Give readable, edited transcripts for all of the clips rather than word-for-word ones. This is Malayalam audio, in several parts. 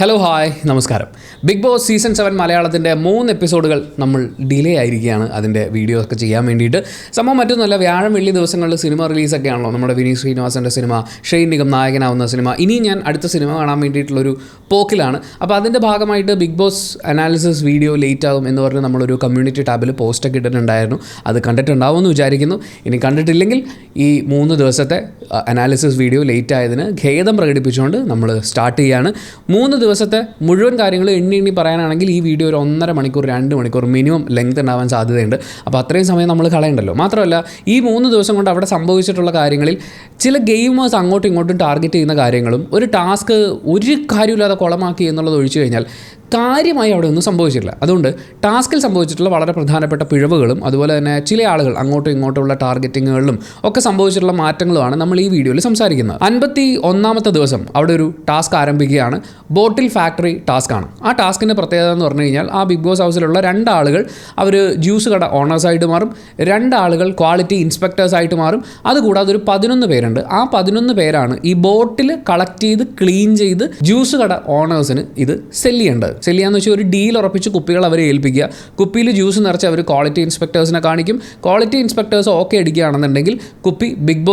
ഹലോ ഹായ് നമസ്കാരം. ബിഗ് ബോസ് സീസൺ 7 മലയാളത്തിൻ്റെ 3 എപ്പിസോഡുകൾ നമ്മൾ ഡിലേ ആയിരിക്കുകയാണ് അതിൻ്റെ വീഡിയോ ഒക്കെ ചെയ്യാൻ വേണ്ടിയിട്ട്. സംഭവം മറ്റൊന്നുമല്ല, വ്യാഴം വെള്ളി ദിവസങ്ങളിൽ സിനിമ റിലീസൊക്കെ ആണല്ലോ. നമ്മുടെ വിനീത് ശ്രീനിവാസൻ്റെ സിനിമ, ഷെയ്ൻ നിഗം നായകനാവുന്ന സിനിമ. ഇനി ഞാൻ അടുത്ത സിനിമ കാണാൻ വേണ്ടിയിട്ടുള്ളൊരു പോക്കിലാണ്. അപ്പോൾ അതിൻ്റെ ഭാഗമായിട്ട് Bigg Boss analysis video late ആകും എന്ന് പറഞ്ഞ് നമ്മളൊരു കമ്മ്യൂണിറ്റി ടാബിൽ പോസ്റ്റൊക്കെ ഇട്ടിട്ടുണ്ടായിരുന്നു. അത് കണ്ടിട്ടുണ്ടാവുമെന്ന് വിചാരിക്കുന്നു. ഇനി കണ്ടിട്ടില്ലെങ്കിൽ ഈ 3 ദിവസത്തെ അനാലിസിസ് വീഡിയോ ലേറ്റ് ആയതിന് ഖേദം പ്രകടിപ്പിച്ചുകൊണ്ട് നമ്മൾ സ്റ്റാർട്ട് ചെയ്യുകയാണ്. 3 ദിവസത്തെ മുഴുവൻ കാര്യങ്ങൾ എണ്ണി പറയാനാണെങ്കിൽ ഈ വീഡിയോ ഒരു 1.5 മണിക്കൂർ 2 മണിക്കൂർ മിനിമം ലെങ്ത് ഉണ്ടാവാൻ സാധ്യതയുണ്ട്. അപ്പോൾ അത്രയും സമയം നമ്മൾ കളയണ്ടല്ലോ. മാത്രമല്ല, ഈ 3 ദിവസം കൊണ്ട് അവിടെ സംഭവിച്ചിട്ടുള്ള കാര്യങ്ങളിൽ ചില ഗെയിമേഴ്സ് അങ്ങോട്ടും ഇങ്ങോട്ടും ടാർഗറ്റ് ചെയ്യുന്ന കാര്യങ്ങളും ഒരു ടാസ്ക് ഒരു കാര്യമില്ലാതെ കുളമാക്കി എന്നുള്ളത് ഒഴിച്ചു കഴിഞ്ഞാൽ കാര്യമായി അവിടെ ഒന്നും സംഭവിച്ചിട്ടില്ല. അതുകൊണ്ട് ടാസ്കിൽ സംഭവിച്ചിട്ടുള്ള വളരെ പ്രധാനപ്പെട്ട പിഴവുകളും അതുപോലെ തന്നെ ചില ആളുകൾ അങ്ങോട്ടും ഇങ്ങോട്ടുള്ള ടാർഗറ്റിങ്ങുകളിലും ഒക്കെ സംഭവിച്ചിട്ടുള്ള മാറ്റങ്ങളുമാണ് നമ്മൾ ഈ വീഡിയോയിൽ സംസാരിക്കുന്നത്. 51ാമത്തെ ദിവസം അവിടെ ഒരു ടാസ്ക് ആരംഭിക്കുകയാണ്. ബോട്ടിൽ ഫാക്ടറി ടാസ്ക്കാണ്. ആ ടാസ്കിൻ്റെ പ്രത്യേകത എന്ന് പറഞ്ഞു കഴിഞ്ഞാൽ ആ ബിഗ് ബോസ് ഹൗസിലുള്ള 2 ആളുകൾ അവർ ജ്യൂസ് കട ഓണേഴ്സായിട്ട് മാറും, 2 ആളുകൾ ക്വാളിറ്റി ഇൻസ്പെക്ടേഴ്സായിട്ട് മാറും. അതുകൂടാതെ ഒരു 11 പേരുണ്ട്. ആ 11 പേരാണ് ഈ ബോട്ടിൽ കളക്ട് ചെയ്ത് ക്ലീൻ ചെയ്ത് ജ്യൂസ് കട ഓണേഴ്സിന് ഇത് സെല്ല് ചെയ്യേണ്ടത്. സെല്ലിയാന്ന് വെച്ചാൽ ഒരു ഡീൽ ഉറപ്പിച്ച് കുപ്പികൾ അവരെ ഏൽപ്പിക്കുക. കുപ്പിയിൽ ജ്യൂസ് നിറച്ച് അവർ ക്വാളിറ്റി ഇൻസ്പെക്ടേഴ്സിനെ കാണിക്കും. ക്വാളിറ്റി ഇൻസ്പെക്ടേഴ്സ് ഓക്കെ അടിക്കുകയാണെന്നുണ്ടെങ്കിൽ കുപ്പി ബിഗ്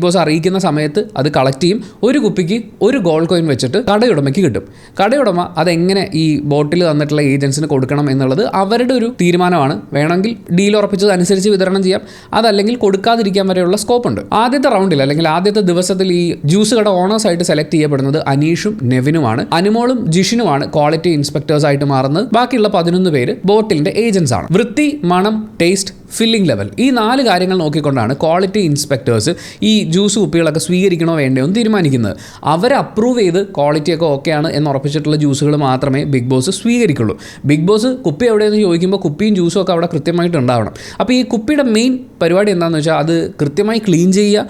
ബോസ് അറിയിക്കുന്ന സമയത്ത് അത് കളക്ട് ചെയ്യും. ഒരു കുപ്പിക്ക് ഒരു ഗോൾഡ് കോയിൻ വെച്ചിട്ട് കടയുടമയ്ക്ക് കിട്ടും. കടയുടമ അതെങ്ങനെ ഈ ബോട്ടിൽ തന്നിട്ടുള്ള ഏജൻസിന് കൊടുക്കണം എന്നുള്ളത് അവരുടെ ഒരു തീരുമാനമാണ്. വേണമെങ്കിൽ ഡീൽ ഉറപ്പിച്ചത് അനുസരിച്ച് വിതരണം ചെയ്യാം, അതല്ലെങ്കിൽ കൊടുക്കാതിരിക്കാൻ വരെയുള്ള സ്കോപ്പ് ഉണ്ട്. ആദ്യത്തെ റൗണ്ടിൽ അല്ലെങ്കിൽ ആദ്യത്തെ ദിവസത്തിൽ ഈ ജ്യൂസ് കട ഓണേഴ്സായിട്ട് സെലക്ട് ചെയ്യപ്പെടുന്നത് അനീഷും നെവിനുമാണ്. അനുമോളും ജിഷിനുമാണ് ക്വാളിറ്റി ഇൻസ്പെക്ടേഴ്സ് ആയിട്ട് മാറുന്നത്. ബാക്കിയുള്ള 11 പേര് ബോട്ടിലിന്റെ ഏജൻസ് ആണ്. വൃത്തി, മണം, ടേസ്റ്റ്, ഫില്ലിംഗ് ലെവൽ, ഈ 4 കാര്യങ്ങൾ നോക്കിക്കൊണ്ടാണ് ക്വാളിറ്റി ഇൻസ്പെക്ടേഴ്സ് ഈ ജ്യൂസ് കുപ്പികളൊക്കെ സ്വീകരിക്കണോ വേണ്ടയോ എന്ന് തീരുമാനിക്കുന്നത്. അവരെ അപ്രൂവ് ചെയ്ത് ക്വാളിറ്റിയൊക്കെ ഓക്കെയാണ് എന്ന് ഉറപ്പിച്ചിട്ടുള്ള ജ്യൂസുകൾ മാത്രമേ ബിഗ് ബോസ് സ്വീകരിക്കുള്ളൂ. ബിഗ് ബോസ് കുപ്പി എവിടെയെന്ന് ചോദിക്കുമ്പോൾ കുപ്പിയും ജ്യൂസും ഒക്കെ അവിടെ കൃത്യമായിട്ട് ഉണ്ടാവണം. അപ്പോൾ ഈ കുപ്പിയുടെ മെയിൻ പരിപാടി എന്താണെന്ന് വെച്ചാൽ അത് കൃത്യമായി ക്ലീൻ ചെയ്യുക,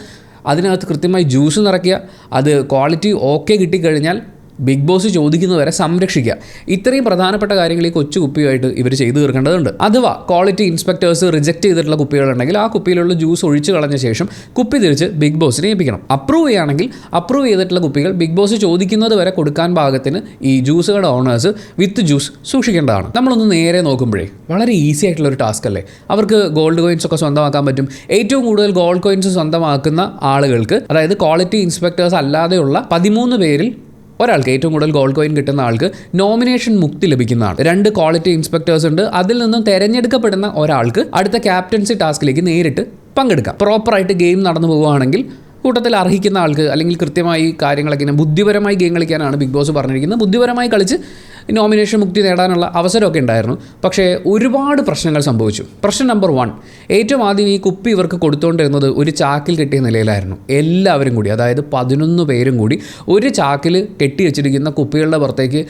അതിനകത്ത് കൃത്യമായി ജ്യൂസ് നിറയ്ക്കുക, അത് ക്വാളിറ്റി ഓക്കെ കിട്ടിക്കഴിഞ്ഞാൽ ബിഗ് ബോസ് ചോദിക്കുന്നവരെ സംരക്ഷിക്കുക. ഇത്രയും പ്രധാനപ്പെട്ട കാര്യങ്ങൾ ഈ കൊച്ചു കുപ്പിയുമായിട്ട് ഇവർ ചെയ്തു തീർക്കേണ്ടതുണ്ട്. അഥവാ ക്വാളിറ്റി ഇൻസ്പെക്ടേഴ്സ് റിജക്റ്റ് ചെയ്തിട്ടുള്ള കുപ്പികളുണ്ടെങ്കിൽ ആ കുപ്പിയിലുള്ള ജ്യൂസ് ഒഴിച്ച് കളഞ്ഞ ശേഷം കുപ്പി തിരിച്ച് ബിഗ് ബോസിനെ ഏൽപ്പിക്കണം. അപ്രൂവ് ചെയ്യുകയാണെങ്കിൽ അപ്രൂവ് ചെയ്തിട്ടുള്ള കുപ്പികൾ ബിഗ് ബോസ് ചോദിക്കുന്നത് വരെ കൊടുക്കാൻ പാകത്തിന് ഈ ജ്യൂസുകളുടെ ഓണേഴ്സ് വിത്ത് ജ്യൂസ് സൂക്ഷിക്കേണ്ടതാണ്. നമ്മളൊന്ന് നേരെ നോക്കുമ്പോഴേ വളരെ ഈസി ആയിട്ടുള്ള ഒരു ടാസ്ക് അല്ലേ. അവർക്ക് ഗോൾഡ് കോയിൻസ് ഒക്കെ സ്വന്തമാക്കാൻ പറ്റും. ഏറ്റവും കൂടുതൽ ഗോൾഡ് കോയിൻസ് സ്വന്തമാക്കുന്ന ആളുകൾക്ക്, അതായത് ക്വാളിറ്റി ഇൻസ്പെക്ടേഴ്സ് അല്ലാതെയുള്ള 13 പേരിൽ ഒരാൾക്ക്, ഏറ്റവും കൂടുതൽ ഗോൾഡ് കോയിൻ കിട്ടുന്ന ആൾക്ക് നോമിനേഷൻ മുക്തി ലഭിക്കുന്നതാണ്. 2 ക്വാളിറ്റി ഇൻസ്പെക്ടേഴ്സ് ഉണ്ട്. അതിൽ നിന്നും തിരഞ്ഞെടുക്കപ്പെടുന്ന ഒരാൾക്ക് അടുത്ത ക്യാപ്റ്റൻസി ടാസ്കിലേക്ക് നേരിട്ട് പങ്കെടുക്കാം. പ്രോപ്പറായിട്ട് ഗെയിം നടന്നു പോവുകയാണെങ്കിൽ കൂട്ടത്തിൽ അർഹിക്കുന്ന ആൾക്ക്, അല്ലെങ്കിൽ കൃത്യമായി കാര്യങ്ങളൊക്കെ ഇങ്ങനെ ബുദ്ധിപരമായി ഗെയിം കളിക്കാനാണ് ബിഗ് ബോസ് പറഞ്ഞിരിക്കുന്നത്. ബുദ്ധിപരമായി കളിച്ച് നോമിനേഷൻ മുക്തി നേടാനുള്ള അവസരമൊക്കെ ഉണ്ടായിരുന്നു. പക്ഷേ ഒരുപാട് പ്രശ്നങ്ങൾ സംഭവിച്ചു. പ്രശ്നം നമ്പർ 1, ഏറ്റവും ആദ്യം ഈ കുപ്പി ഇവർക്ക് കൊടുത്തുകൊണ്ടിരുന്നത് ഒരു ചാക്കിൽ കെട്ടിയ നിലയിലായിരുന്നു. എല്ലാവരും കൂടി, അതായത് 11 പേരും കൂടി ഒരു ചാക്കിൽ കെട്ടി വെച്ചിരിക്കുന്ന കുപ്പികളുടെ പുറത്തേക്ക്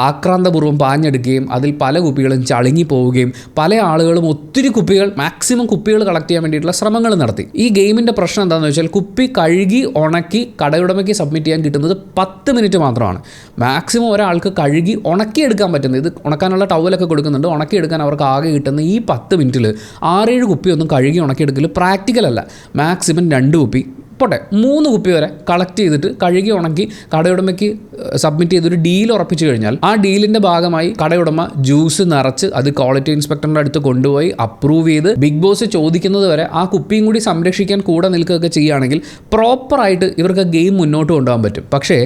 ആക്രാന്തപൂർവ്വം പാഞ്ഞെടുക്കുകയും അതിൽ പല കുപ്പികളും ചളുങ്ങി പോവുകയും പല ആളുകളും ഒത്തിരി കുപ്പികൾ, മാക്സിമം കുപ്പികൾ കളക്ട് ചെയ്യാൻ വേണ്ടിയിട്ടുള്ള ശ്രമങ്ങൾ നടത്തി. ഈ ഗെയിമിൻ്റെ പ്രശ്നം എന്താണെന്ന് വെച്ചാൽ കുപ്പി കഴുകി ഉണക്കി കടയുടമയ്ക്ക് സബ്മിറ്റ് ചെയ്യാൻ കിട്ടുന്നത് 10 മിനിറ്റ് മാത്രമാണ്. മാക്സിമം ഒരാൾക്ക് കഴുകി ഉണക്കിയെടുക്കാൻ പറ്റുന്നത്, ഇത് ഉണക്കാനുള്ള ടവലൊക്കെ കൊടുക്കുന്നുണ്ട്, ഉണക്കിയെടുക്കാൻ അവർക്ക് ആകെ കിട്ടുന്ന ഈ 10 മിനിറ്റിൽ 6-7 കുപ്പിയൊന്നും കഴുകി ഉണക്കിയെടുക്കൽ പ്രാക്ടിക്കൽ അല്ല. മാക്സിമം 2 കുപ്പി പോട്ടെ 3 കുപ്പി വരെ കളക്ട് ചെയ്തിട്ട് കഴുകി ഉണക്കി കടയുടമയ്ക്ക് സബ്മിറ്റ് ചെയ്തൊരു ഡീൽ ഉറപ്പിച്ചു കഴിഞ്ഞാൽ ആ ഡീലിൻ്റെ ഭാഗമായി കടയുടമ ജ്യൂസ് നിറച്ച് അത് ക്വാളിറ്റി ഇൻസ്പെക്ടറിൻ്റെ അടുത്ത് കൊണ്ടുപോയി അപ്രൂവ് ചെയ്ത് ബിഗ് ബോസ് ചോദിക്കുന്നത് വരെ ആ കുപ്പിയും കൂടി സംരക്ഷിക്കാൻ കൂടെ നിൽക്കുകയൊക്കെ ചെയ്യുകയാണെങ്കിൽ പ്രോപ്പറായിട്ട് ഇവർക്ക് ഗെയിം മുന്നോട്ട് കൊണ്ടുപോകാൻ പറ്റും. പക്ഷേ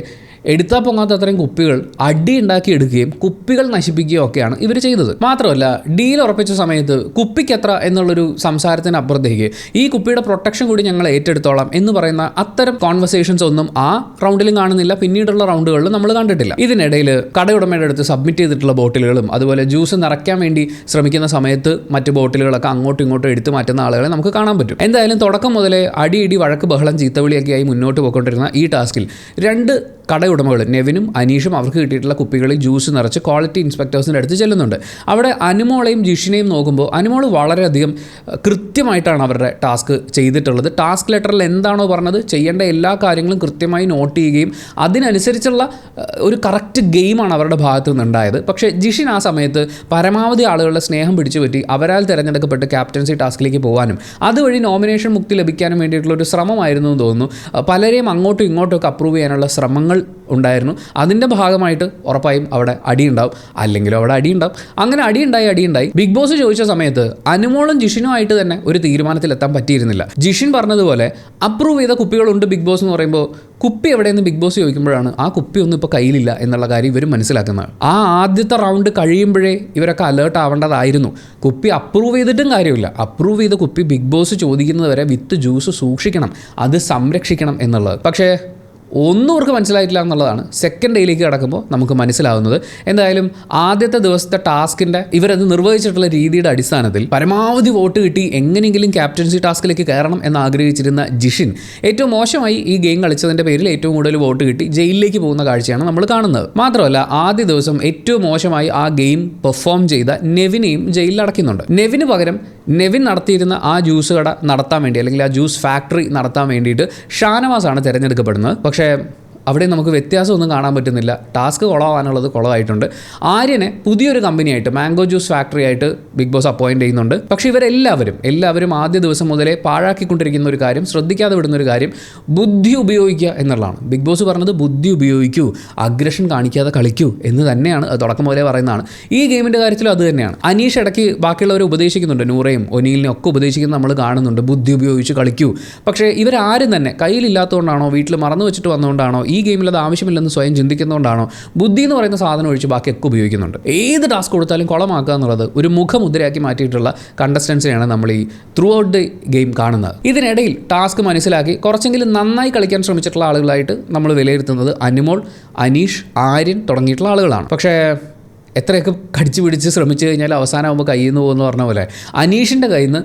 എടുത്താൽ പൊങ്ങാത്ത അത്രയും കുപ്പികൾ അടി ഉണ്ടാക്കി എടുക്കുകയും കുപ്പികൾ നശിപ്പിക്കുകയും ഒക്കെയാണ് ഇവർ ചെയ്തത്. മാത്രമല്ല, ഡീൽ ഉറപ്പിച്ച സമയത്ത് കുപ്പിക്ക് എത്ര എന്നുള്ളൊരു സംസാരത്തിന് അപ്പുറത്തേക്ക് ഈ കുപ്പിയുടെ പ്രൊട്ടക്ഷൻ കൂടി ഞങ്ങൾ ഏറ്റെടുത്തോളാം എന്ന് പറയുന്ന അത്തരം കോൺവെർസേഷൻസ് ഒന്നും ആ റൗണ്ടിലും കാണുന്നില്ല, പിന്നീടുള്ള റൗണ്ടുകളിലും നമ്മൾ കണ്ടിട്ടില്ല. ഇതിനിടയിൽ കടയുടമയുടെ അടുത്ത് സബ്മിറ്റ് ചെയ്തിട്ടുള്ള ബോട്ടിലുകളും അതുപോലെ ജ്യൂസ് നിറയ്ക്കാൻ വേണ്ടി ശ്രമിക്കുന്ന സമയത്ത് മറ്റ് ബോട്ടിലുകളൊക്കെ അങ്ങോട്ടും ഇങ്ങോട്ടും എടുത്തു മാറ്റുന്ന ആളുകളെ നമുക്ക് കാണാൻ പറ്റും. എന്തായാലും തുടക്കം മുതലേ അടിയിടി വഴക്ക് ബഹളം ചീത്തവിളിയൊക്കെ ആയി മുന്നോട്ട് പോയിക്കൊണ്ടിരുന്ന ഈ ടാസ്കിൽ 2 കടയുടമകൾ നെവിനും അനീഷും അവർക്ക് കിട്ടിയിട്ടുള്ള കുപ്പികളിൽ ജ്യൂസ് നിറച്ച് ക്വാളിറ്റി ഇൻസ്പെക്ടേഴ്സിൻ്റെ അടുത്ത് ചെല്ലുന്നുണ്ട്. അവിടെ അനുമോളെയും ജിഷിനെയും നോക്കുമ്പോൾ അനുമോൾ വളരെയധികം കൃത്യമായിട്ടാണ് അവരുടെ ടാസ്ക് ചെയ്തിട്ടുള്ളത്. ടാസ്ക് ലെറ്ററിൽ എന്താണോ പറഞ്ഞത് ചെയ്യേണ്ട എല്ലാ കാര്യങ്ങളും കൃത്യമായി നോട്ട് ചെയ്യുകയും അതിനനുസരിച്ചുള്ള ഒരു കറക്റ്റ് ഗെയിമാണ് അവരുടെ ഭാഗത്തു നിന്നുണ്ടായത്. പക്ഷേ ജിഷിൻ ആ സമയത്ത് പരമാവധി ആളുകളുടെ സ്നേഹം പിടിച്ചു പറ്റി അവരാൽ തിരഞ്ഞെടുക്കപ്പെട്ട് ക്യാപ്റ്റൻസി ടാസ്കിലേക്ക് പോകാനും അതുവഴി നോമിനേഷൻ മുക്തി ലഭിക്കാനും വേണ്ടിയിട്ടുള്ള ഒരു ശ്രമമായിരുന്നു എന്ന് തോന്നുന്നു. പലരെയും അങ്ങോട്ടും ഇങ്ങോട്ടും ഒക്കെ അപ്രൂവ് ചെയ്യാനുള്ള ശ്രമങ്ങൾ ഉണ്ടായിരുന്നു. അതിൻ്റെ ഭാഗമായിട്ട് ഉറപ്പായും അവിടെ അടിയുണ്ടാവും, അല്ലെങ്കിലും അവിടെ അടിയുണ്ടാവും. അങ്ങനെ അടിയുണ്ടായി ബിഗ് ബോസ് ചോദിച്ച സമയത്ത് അനുമോളും ജിഷിനുമായിട്ട് തന്നെ ഒരു തീരുമാനത്തിലെത്താൻ പറ്റിയിരുന്നില്ല. ജിഷിൻ പറഞ്ഞതുപോലെ അപ്രൂവ് ചെയ്ത കുപ്പികളുണ്ട് ബിഗ് ബോസ് എന്ന് പറയുമ്പോൾ കുപ്പി എവിടെയെന്ന് ബിഗ് ബോസ് ചോദിക്കുമ്പോഴാണ് ആ കുപ്പി ഒന്നും ഇപ്പോൾ കയ്യിലില്ല എന്നുള്ള കാര്യം ഇവർ മനസ്സിലാക്കുന്നത്. ആ ആദ്യത്തെ റൗണ്ട് കഴിയുമ്പോഴേ ഇവരൊക്കെ അലേർട്ട് ആവേണ്ടതായിരുന്നു. കുപ്പി അപ്രൂവ് ചെയ്തിട്ടും കാര്യമില്ല. അപ്രൂവ് ചെയ്ത കുപ്പി ബിഗ് ബോസ് ചോദിക്കുന്നത് വരെ വിത്ത് ജ്യൂസ് സൂക്ഷിക്കണം, അത് സംരക്ഷിക്കണം എന്നുള്ളത്. പക്ഷേ ഒന്നും അവർക്ക് മനസ്സിലായിട്ടില്ല എന്നുള്ളതാണ് സെക്കൻഡ് ഡേയിലേക്ക് കിടക്കുമ്പോൾ നമുക്ക് മനസ്സിലാവുന്നത്. എന്തായാലും ആദ്യത്തെ ദിവസത്തെ ടാസ്കിൻ്റെ ഇവരത് നിർവഹിച്ചിട്ടുള്ള രീതിയുടെ അടിസ്ഥാനത്തിൽ പരമാവധി വോട്ട് കിട്ടി എങ്ങനെയെങ്കിലും ക്യാപ്റ്റൻസി ടാസ്കിലേക്ക് കയറണം എന്ന് ആഗ്രഹിച്ചിരുന്ന ജിഷിൻ ഏറ്റവും മോശമായി ഈ ഗെയിം കളിച്ചതിൻ്റെ പേരിൽ ഏറ്റവും കൂടുതൽ വോട്ട് കിട്ടി ജയിലിലേക്ക് പോകുന്ന കാഴ്ചയാണ് നമ്മൾ കാണുന്നത്. മാത്രമല്ല ആദ്യ ദിവസം ഏറ്റവും മോശമായി ആ ഗെയിം പെർഫോം ചെയ്ത നെവിനെയും ജയിലിൽ അടയ്ക്കുന്നുണ്ട്. നെവിന് പകരം നെവിൻ നടത്തിയിരുന്ന ആ ജ്യൂസ് കട നടത്താൻ വേണ്ടി, അല്ലെങ്കിൽ ആ ജ്യൂസ് ഫാക്ടറി നടത്താൻ വേണ്ടിയിട്ട് ഷാനവാസാണ് തിരഞ്ഞെടുക്കപ്പെടുന്നത്. പക്ഷേ അവിടെ നമുക്ക് വ്യത്യാസമൊന്നും കാണാൻ പറ്റുന്നില്ല. ടാസ്ക് കുളമാവാനുള്ളത് കുളമായിട്ടുണ്ട്. ആര്യനെ പുതിയൊരു കമ്പനിയായിട്ട് മാംഗോ ജ്യൂസ് ഫാക്ടറി ആയിട്ട് ബിഗ് ബോസ് അപ്പോയിൻറ്റ് ചെയ്യുന്നുണ്ട്. പക്ഷേ ഇവരെല്ലാവരും ആദ്യ ദിവസം മുതലേ പാഴാക്കിക്കൊണ്ടിരിക്കുന്ന ഒരു കാര്യം, ശ്രദ്ധിക്കാതെ വിടുന്ന ഒരു കാര്യം, ബുദ്ധി ഉപയോഗിക്കുക എന്നുള്ളതാണ്. ബിഗ് ബോസ് പറഞ്ഞത് ബുദ്ധി ഉപയോഗിക്കൂ, അഗ്രഷൻ കാണിക്കാതെ കളിക്കൂ എന്ന് തന്നെയാണ് തുടക്കം മുതലേ പറയുന്നതാണ്. ഈ ഗെയിമിൻ്റെ കാര്യത്തിലും അത് തന്നെയാണ്. അനീഷ് ഇടയ്ക്ക് ബാക്കിയുള്ളവരെ ഉപദേശിക്കുന്നുണ്ട്, നൂറയും ഒനീലിനെയും ഒക്കെ ഉപദേശിക്കുന്നത് നമ്മൾ കാണുന്നുണ്ട്, ബുദ്ധി ഉപയോഗിച്ച് കളിക്കൂ. പക്ഷേ ഇവരാരും തന്നെ കയ്യിലില്ലാത്തതുകൊണ്ടാണോ, വീട്ടിൽ മറന്നു വെച്ചിട്ട് വന്നുകൊണ്ടാണോ, ഈ ഗെയിമിൽ അത് ആവശ്യമില്ലെന്ന് സ്വയം ചിന്തിക്കുന്നതുകൊണ്ടാണോ, ബുദ്ധി എന്ന് പറയുന്ന സാധനം ഒഴിച്ച് ബാക്കിയൊക്കെ ഉപയോഗിക്കുന്നുണ്ട്. ഏത് ടാസ്ക് കൊടുത്താലും കുളമാക്കുക എന്നുള്ളത് ഒരു മുഖമുദ്രയാക്കി മാറ്റിയിട്ടുള്ള കണ്ടസ്റ്റൻസിനെയാണ് നമ്മൾ ഈ ത്രൂ ഔട്ട് ദി ഗെയിം കാണുന്നത്. ഇതിനിടയിൽ ടാസ്ക് മനസ്സിലാക്കി കുറച്ചെങ്കിലും നന്നായി കളിക്കാൻ ശ്രമിച്ചിട്ടുള്ള ആളുകളായിട്ട് നമ്മൾ വിലയിരുത്തുന്നത് അനുമോൾ, അനീഷ്, ആര്യൻ തുടങ്ങിയിട്ടുള്ള ആളുകളാണ്. പക്ഷേ എത്രയൊക്കെ കടിച്ചു പിടിച്ച് ശ്രമിച്ചു കഴിഞ്ഞാൽ അവസാനമാകുമ്പോൾ കയ്യിൽ നിന്ന് പോകുമെന്ന് പറഞ്ഞ പോലെ അനീഷിൻ്റെ കയ്യിൽ നിന്ന്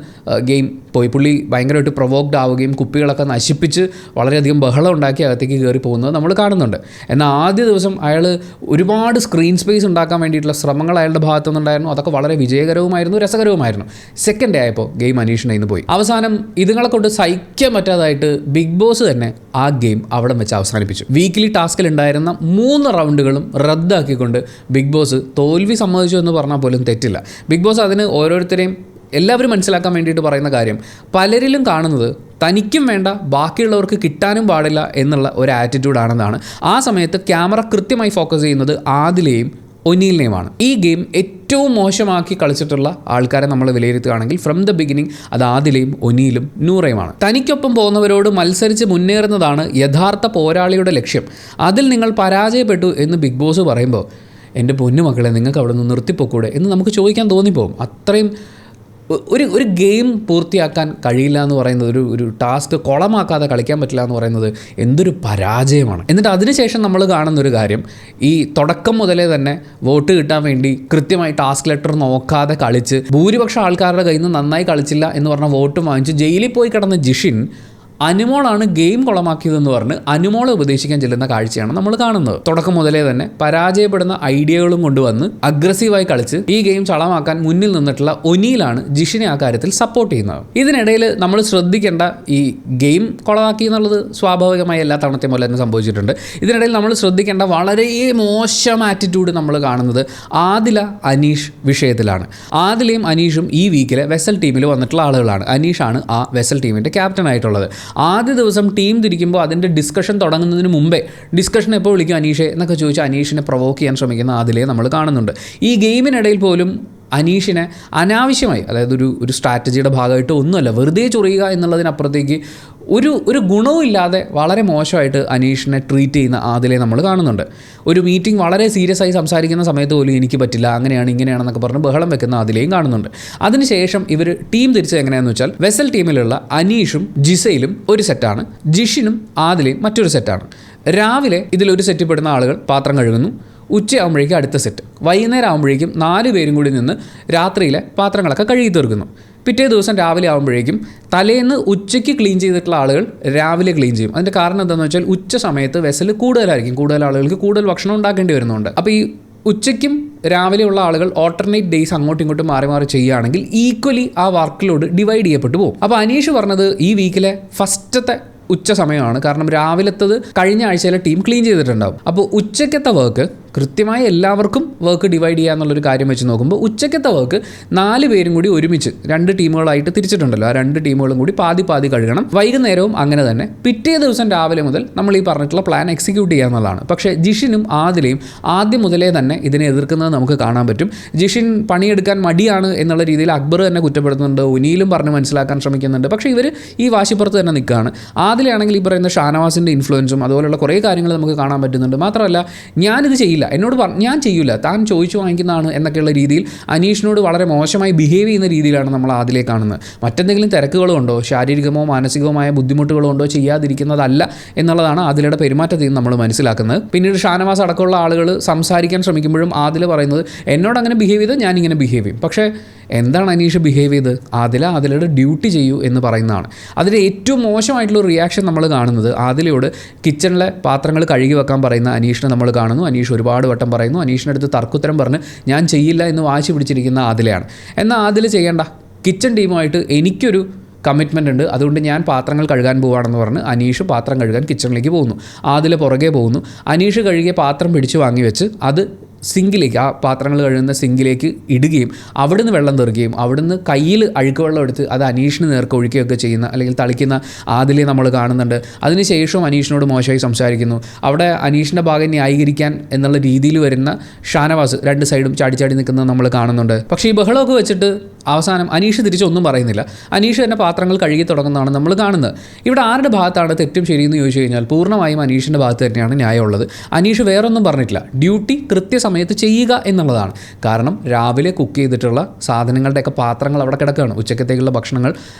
ഗെയിം പോയി. പുള്ളി ഭയങ്കരമായിട്ട് പ്രൊവോക്ഡ് ആവുകയും കുപ്പികളൊക്കെ നശിപ്പിച്ച് വളരെയധികം ബഹളം ഉണ്ടാക്കി അകത്തേക്ക് കയറി പോകുന്നത് നമ്മൾ കാണുന്നുണ്ട്. എന്നാൽ ആദ്യ ദിവസം അയാൾ ഒരുപാട് സ്ക്രീൻ സ്പേസ് ഉണ്ടാക്കാൻ വേണ്ടിയിട്ടുള്ള ശ്രമങ്ങൾ അയാളുടെ ഭാഗത്തു നിന്നുണ്ടായിരുന്നു. അതൊക്കെ വളരെ വിജയകരവുമായിരുന്നു, രസകരവുമായിരുന്നു. സെക്കൻഡ് ഡേ ആയപ്പോൾ ഗെയിം അനീഷിൻ്റെ കയ്യിൽ നിന്ന് പോയി. അവസാനം ഇതുങ്ങളെ കൊണ്ട് സഹിക്കാൻ പറ്റാതായിട്ട് ബിഗ് ബോസ് തന്നെ ആ ഗെയിം അവിടെ വെച്ച് അവസാനിപ്പിച്ചു. വീക്കിലി ടാസ്കിൽ ഉണ്ടായിരുന്ന 3 റൗണ്ടുകളും റദ്ദാക്കിക്കൊണ്ട് ബിഗ് ബോസ് തോൽവി സമ്മതിച്ചു എന്ന് പറഞ്ഞാൽ പോലും തെറ്റില്ല. ബിഗ് ബോസ് അതിന് ഓരോരുത്തരെയും എല്ലാവരും മനസ്സിലാക്കാൻ വേണ്ടിയിട്ട് പറയുന്ന കാര്യം, പലരിലും കാണുന്നത് തനിക്കും വേണ്ട ബാക്കിയുള്ളവർക്ക് കിട്ടാനും പാടില്ല എന്നുള്ള ഒരു ആറ്റിറ്റ്യൂഡാണെന്നാണ്. ആ സമയത്ത് ക്യാമറ കൃത്യമായി ഫോക്കസ് ചെയ്യുന്നത് ആദിലെയും ഒനീലിനെയുമാണ്. ഈ ഗെയിം ഏറ്റവും മോശമാക്കി കളിച്ചിട്ടുള്ള ആൾക്കാരെ നമ്മൾ വിലയിരുത്തുകയാണെങ്കിൽ ഫ്രം ദ ബിഗിനിങ് അത് ആദിലെയും ഒനീലും നൂറയുമാണ്. തനിക്കൊപ്പം പോകുന്നവരോട് മത്സരിച്ച് മുന്നേറുന്നതാണ് യഥാർത്ഥ പോരാളിയുടെ ലക്ഷ്യം. അതിൽ നിങ്ങൾ പരാജയപ്പെട്ടു എന്ന് ബിഗ് ബോസ് പറയുമ്പോൾ എൻ്റെ പൊന്നുമക്കളെ നിങ്ങൾക്ക് അവിടെ നിന്ന് നിർത്തിപ്പോക്കൂടെ എന്ന് നമുക്ക് ചോദിക്കാൻ തോന്നിപ്പോകും. അത്രയും ഒരു ഗെയിം പൂർത്തിയാക്കാൻ കഴിയില്ല എന്ന് പറയുന്നത്, ഒരു ടാസ്ക് കുളമാക്കാതെ കളിക്കാൻ പറ്റില്ല എന്ന് പറയുന്നത് എന്തൊരു പരാജയമാണ്. എന്നിട്ട് അതിനുശേഷം നമ്മൾ കാണുന്നൊരു കാര്യം, ഈ തുടക്കം മുതലേ തന്നെ വോട്ട് കിട്ടാൻ വേണ്ടി കൃത്യമായി ടാസ്ക് ലെറ്റർ നോക്കാതെ കളിച്ച് ഭൂരിപക്ഷം ആൾക്കാരുടെ കയ്യിൽ നിന്ന് നന്നായി കളിച്ചില്ല എന്ന് പറഞ്ഞ വോട്ട് വാങ്ങിച്ച് ജയിലിൽ പോയി കിടന്ന ജിഷിൻ അനുമോളാണ് ഗെയിം കുളമാക്കിയതെന്ന് പറഞ്ഞ് അനുമോളെ ഉപദേശിക്കാൻ ചെല്ലുന്ന കാഴ്ചയാണ് നമ്മൾ കാണുന്നത്. തുടക്കം മുതലേ തന്നെ പരാജയപ്പെടുന്ന ഐഡിയകളും കൊണ്ടുവന്ന് അഗ്രസീവായി കളിച്ച് ഈ ഗെയിം ചളമാക്കാൻ മുന്നിൽ നിന്നിട്ടുള്ള ഒനീലാണ് ജിഷിനെ ആ കാര്യത്തിൽ സപ്പോർട്ട് ചെയ്യുന്നത്. ഇതിനിടയിൽ നമ്മൾ ശ്രദ്ധിക്കേണ്ട, ഈ ഗെയിം കുളമാക്കി എന്നുള്ളത് സ്വാഭാവികമായി എല്ലാ തവണത്തെ പോലെ തന്നെ സംഭവിച്ചിട്ടുണ്ട്. ഇതിനിടയിൽ നമ്മൾ ശ്രദ്ധിക്കേണ്ട വളരെ മോശം ആറ്റിറ്റ്യൂഡ് നമ്മൾ കാണുന്നത് ആദില അനീഷ് വിഷയത്തിലാണ്. ആദിലയും അനീഷും ഈ വീക്കിലെ വെസൽ ടീമിൽ വന്നിട്ടുള്ള ആളുകളാണ്. അനീഷാണ് ആ വെസൽ ടീമിൻ്റെ ക്യാപ്റ്റൻ ആയിട്ടുള്ളത്. ആദ്യ ദിവസം ടീം തിരിക്കുമ്പോൾ അതിൻ്റെ ഡിസ്കഷൻ തുടങ്ങുന്നതിന് മുമ്പേ ഡിസ്കഷൻ എപ്പോൾ വിളിക്കും അനീഷെ എന്നൊക്കെ ചോദിച്ച് അനീഷിനെ പ്രൊവോക്ക് ചെയ്യാൻ ശ്രമിക്കുന്ന ആദിലെ നമ്മൾ കാണുന്നുണ്ട്. ഈ ഗെയിമിനിടയിൽ പോലും അനീഷിനെ അനാവശ്യമായി, അതായത് ഒരു സ്ട്രാറ്റജിയുടെ ഭാഗമായിട്ട് ഒന്നുമല്ല, വെറുതെ ചൊറിയുക എന്നുള്ളതിനപ്പുറത്തേക്ക് ഒരു ഗുണവും ഇല്ലാതെ വളരെ മോശമായിട്ട് അനീഷിനെ ട്രീറ്റ് ചെയ്യുന്ന ആദിലെ നമ്മൾ കാണുന്നുണ്ട്. ഒരു മീറ്റിംഗ് വളരെ സീരിയസ് ആയി സംസാരിക്കുന്ന സമയത്ത് പോലും എനിക്ക് പറ്റില്ല, അങ്ങനെയാണ് ഇങ്ങനെയാണെന്നൊക്കെ പറഞ്ഞ് ബഹളം വെക്കുന്ന ആദിലെയും കാണുന്നുണ്ട്. അതിനുശേഷം ഇവർ ടീം തിരിച്ചത് എങ്ങനെയാണെന്ന് വെച്ചാൽ വെസൽ ടീമിലുള്ള അനീഷും ജിസയിലും ഒരു സെറ്റാണ്, ജിഷിനും ആദിലെയും മറ്റൊരു സെറ്റാണ്. രാവിലെ ഇതിലൊരു സെറ്റിൽ പെടുന്ന ആളുകൾ പാത്രം കഴുകുന്നു, ഉച്ചയാകുമ്പോഴേക്കും അടുത്ത സെറ്റ്, വൈകുന്നേരം ആകുമ്പോഴേക്കും 4 പേരും കൂടി നിന്ന് രാത്രിയിലെ പാത്രങ്ങളൊക്കെ കഴുകി തീർക്കുന്നു. പിറ്റേ ദിവസം രാവിലെ ആകുമ്പോഴേക്കും തലേന്ന് ഉച്ചയ്ക്ക് ക്ലീൻ ചെയ്തിട്ടുള്ള ആളുകൾ രാവിലെ ക്ലീൻ ചെയ്യും. അതിൻ്റെ കാരണം എന്താണെന്ന് വെച്ചാൽ ഉച്ച സമയത്ത് വെസൽ കൂടുതലായിരിക്കും, കൂടുതൽ ആളുകൾക്ക് കൂടുതൽ ഭക്ഷണം ഉണ്ടാക്കേണ്ടി വരുന്നുണ്ട്. അപ്പോൾ ഈ ഉച്ചയ്ക്കും രാവിലെയുള്ള ആളുകൾ ഓൾട്ടർനേറ്റ് ഡേയ്സ് അങ്ങോട്ടും ഇങ്ങോട്ടും മാറി മാറി ചെയ്യുകയാണെങ്കിൽ ഈക്വലി ആ വർക്ക് ലോഡ് ഡിവൈഡ് ചെയ്യപ്പെട്ടു പോകും. അപ്പോൾ അനീഷ് പറഞ്ഞത് ഈ വീക്കിലെ ഫസ്റ്റത്തെ ഉച്ച സമയമാണ്. കാരണം രാവിലത്തത് കഴിഞ്ഞ ആഴ്ചയിലെ ടീം ക്ലീൻ ചെയ്തിട്ടുണ്ടാവും. അപ്പോൾ ഉച്ചക്കത്തെ വർക്ക് കൃത്യമായി എല്ലാവർക്കും വർക്ക് ഡിവൈഡ് ചെയ്യുക എന്നുള്ളൊരു കാര്യം വെച്ച് നോക്കുമ്പോൾ ഉച്ചക്കത്തെ വർക്ക് 4 പേരും കൂടി ഒരുമിച്ച് 2 ടീമുകളായിട്ട് തിരിച്ചിട്ടുണ്ടല്ലോ, ആ 2 ടീമുകളും കൂടി പാതി കഴുകണം. വൈകുന്നേരവും അങ്ങനെ തന്നെ. പിറ്റേ ദിവസം രാവിലെ മുതൽ നമ്മൾ ഈ പറഞ്ഞിട്ടുള്ള പ്ലാൻ എക്സിക്യൂട്ട് ചെയ്യുക എന്നുള്ളതാണ്. പക്ഷേ ജിഷിനും ആദിലയും ആദ്യം മുതലേ തന്നെ ഇതിനെ എതിർക്കുന്നത് നമുക്ക് കാണാൻ പറ്റും. ജിഷിൻ പണിയെടുക്കാൻ മടിയാണ് എന്നുള്ള രീതിയിൽ അക്ബർ തന്നെ കുറ്റപ്പെടുത്തുന്നുണ്ട്, ഉനിയിലും പറഞ്ഞ് മനസ്സിലാക്കാൻ ശ്രമിക്കുന്നുണ്ട്. പക്ഷേ ഇവർ ഈ വാശിപ്പുറത്ത് തന്നെ നിൽക്കുകയാണ്. ആദിലാണെങ്കിൽ ഈ പറയുന്ന ഷാനവാസിൻ്റെ ഇൻഫ്ലുവൻസും അതുപോലുള്ള കുറേ കാര്യങ്ങൾ നമുക്ക് കാണാൻ പറ്റുന്നുണ്ട്. മാത്രമല്ല ഞാനിത് ചെയ്യില്ല, എന്നോട് ഞാൻ ചെയ്യില്ല, താൻ ചോദിച്ചു വാങ്ങിക്കുന്നതാണ് എന്നൊക്കെയുള്ള രീതിയിൽ അനീഷിനോട് വളരെ മോശമായി ബിഹേവ് ചെയ്യുന്ന രീതിയിലാണ് നമ്മൾ ആദിലെ കാണുന്നത്. മറ്റെന്തെങ്കിലും തിരക്കുകളുണ്ടോ, ശാരീരികമോ മാനസികവുമായ ബുദ്ധിമുട്ടുകളുണ്ടോ ചെയ്യാതിരിക്കുന്നതല്ല എന്നുള്ളതാണ് ആദിലയുടെ പെരുമാറ്റത്തിൽ നിന്ന് നമ്മൾ മനസ്സിലാക്കുന്നത്. പിന്നീട് ഷാനവാസ് അടക്കമുള്ള ആളുകൾ സംസാരിക്കാൻ ശ്രമിക്കുമ്പോഴും ആദില പറയുന്നത് എന്നോട് അങ്ങനെ ബിഹേവ് ചെയ്ത് ഞാനിങ്ങനെ ബിഹേവ് ചെയ്യും. പക്ഷേ എന്താണ് അനീഷ് ബിഹേവ് ചെയ്ത്? ആദിലയുടെ ഡ്യൂട്ടി ചെയ്യൂ എന്ന് പറയുന്നതാണ്. അതിൽ ഏറ്റവും മോശമായിട്ടുള്ള റിയാക്ഷൻ നമ്മൾ കാണുന്നത് ആദിലയോട് കിച്ചണിലെ പാത്രങ്ങൾ കഴുകി വെക്കാൻ പറയുന്ന അനീഷിനെ നമ്മൾ കാണുന്നു. അനീഷ് ഒരുപാട് വട്ടം പറയുന്നു. അനീഷിനടുത്ത് തർക്കുത്തരം പറഞ്ഞ് ഞാൻ ചെയ്യില്ല എന്ന് വാശി പിടിച്ചിരിക്കുന്ന ആദിലയാണ്. എന്നാൽ ആദില ചെയ്യേണ്ട, കിച്ചൺ ടീമുമായിട്ട് എനിക്കൊരു കമ്മിറ്റ്മെൻ്റ് ഉണ്ട്, അതുകൊണ്ട് ഞാൻ പാത്രങ്ങൾ കഴുകാൻ പോവുകയാണെന്ന് പറഞ്ഞ് അനീഷ് പാത്രം കഴുകാൻ കിച്ചണിലേക്ക് പോകുന്നു. ആദില പുറകെ പോകുന്നു. അനീഷ് കഴുകിയ പാത്രം പിടിച്ച് വാങ്ങി വെച്ച് അത് സിങ്കിലേക്ക്, ആ പാത്രങ്ങൾ കഴുകുന്ന സിങ്കിലേക്ക് ഇടുകയും അവിടുന്ന് വെള്ളം തെറുകയും അവിടുന്ന് കയ്യിൽ അഴുക്ക് വെള്ളം എടുത്ത് അത് അനീഷിന് നേർക്ക് ഒഴിക്കുകയൊക്കെ ചെയ്യുന്ന അല്ലെങ്കിൽ തളിക്കുന്ന ആദിലെ നമ്മൾ കാണുന്നുണ്ട്. അതിനുശേഷവും അനീഷിനോട് മോശമായി സംസാരിക്കുന്നു. അവിടെ അനീഷിൻ്റെ ഭാഗം ന്യായീകരിക്കാൻ എന്നുള്ള രീതിയിൽ വരുന്ന ഷാനവാസ് 2 സൈഡും ചാടി നിൽക്കുന്നത് നമ്മൾ കാണുന്നുണ്ട്. പക്ഷേ ഈ ബഹളമൊക്കെ വെച്ചിട്ട് അവസാനം അനീഷ് തിരിച്ചൊന്നും പറയുന്നില്ല. അനീഷ് തന്നെ പാത്രങ്ങൾ കഴുകി തുടങ്ങുന്നതാണ് നമ്മൾ കാണുന്നത്. ഇവിടെ ആരുടെ ഭാഗത്താണ് തെറ്റും ശരിയെന്ന് ചോദിച്ചു കഴിഞ്ഞാൽ പൂർണ്ണമായും അനീഷിൻ്റെ ഭാഗത്ത് തന്നെയാണ് ന്യായമുള്ളത്. അനീഷ് വേറൊന്നും പറഞ്ഞിട്ടില്ല, ഡ്യൂട്ടി കൃത്യസമയത്ത് ചെയ്യുക എന്നുള്ളതാണ്. കാരണം രാവിലെ കുക്ക് ചെയ്തിട്ടുള്ള സാധനങ്ങളുടെയൊക്കെ പാത്രങ്ങൾ അവിടെ കിടക്കുകയാണ്. ഉച്ചക്കത്തേക്കുള്ള ഭക്ഷണങ്ങൾ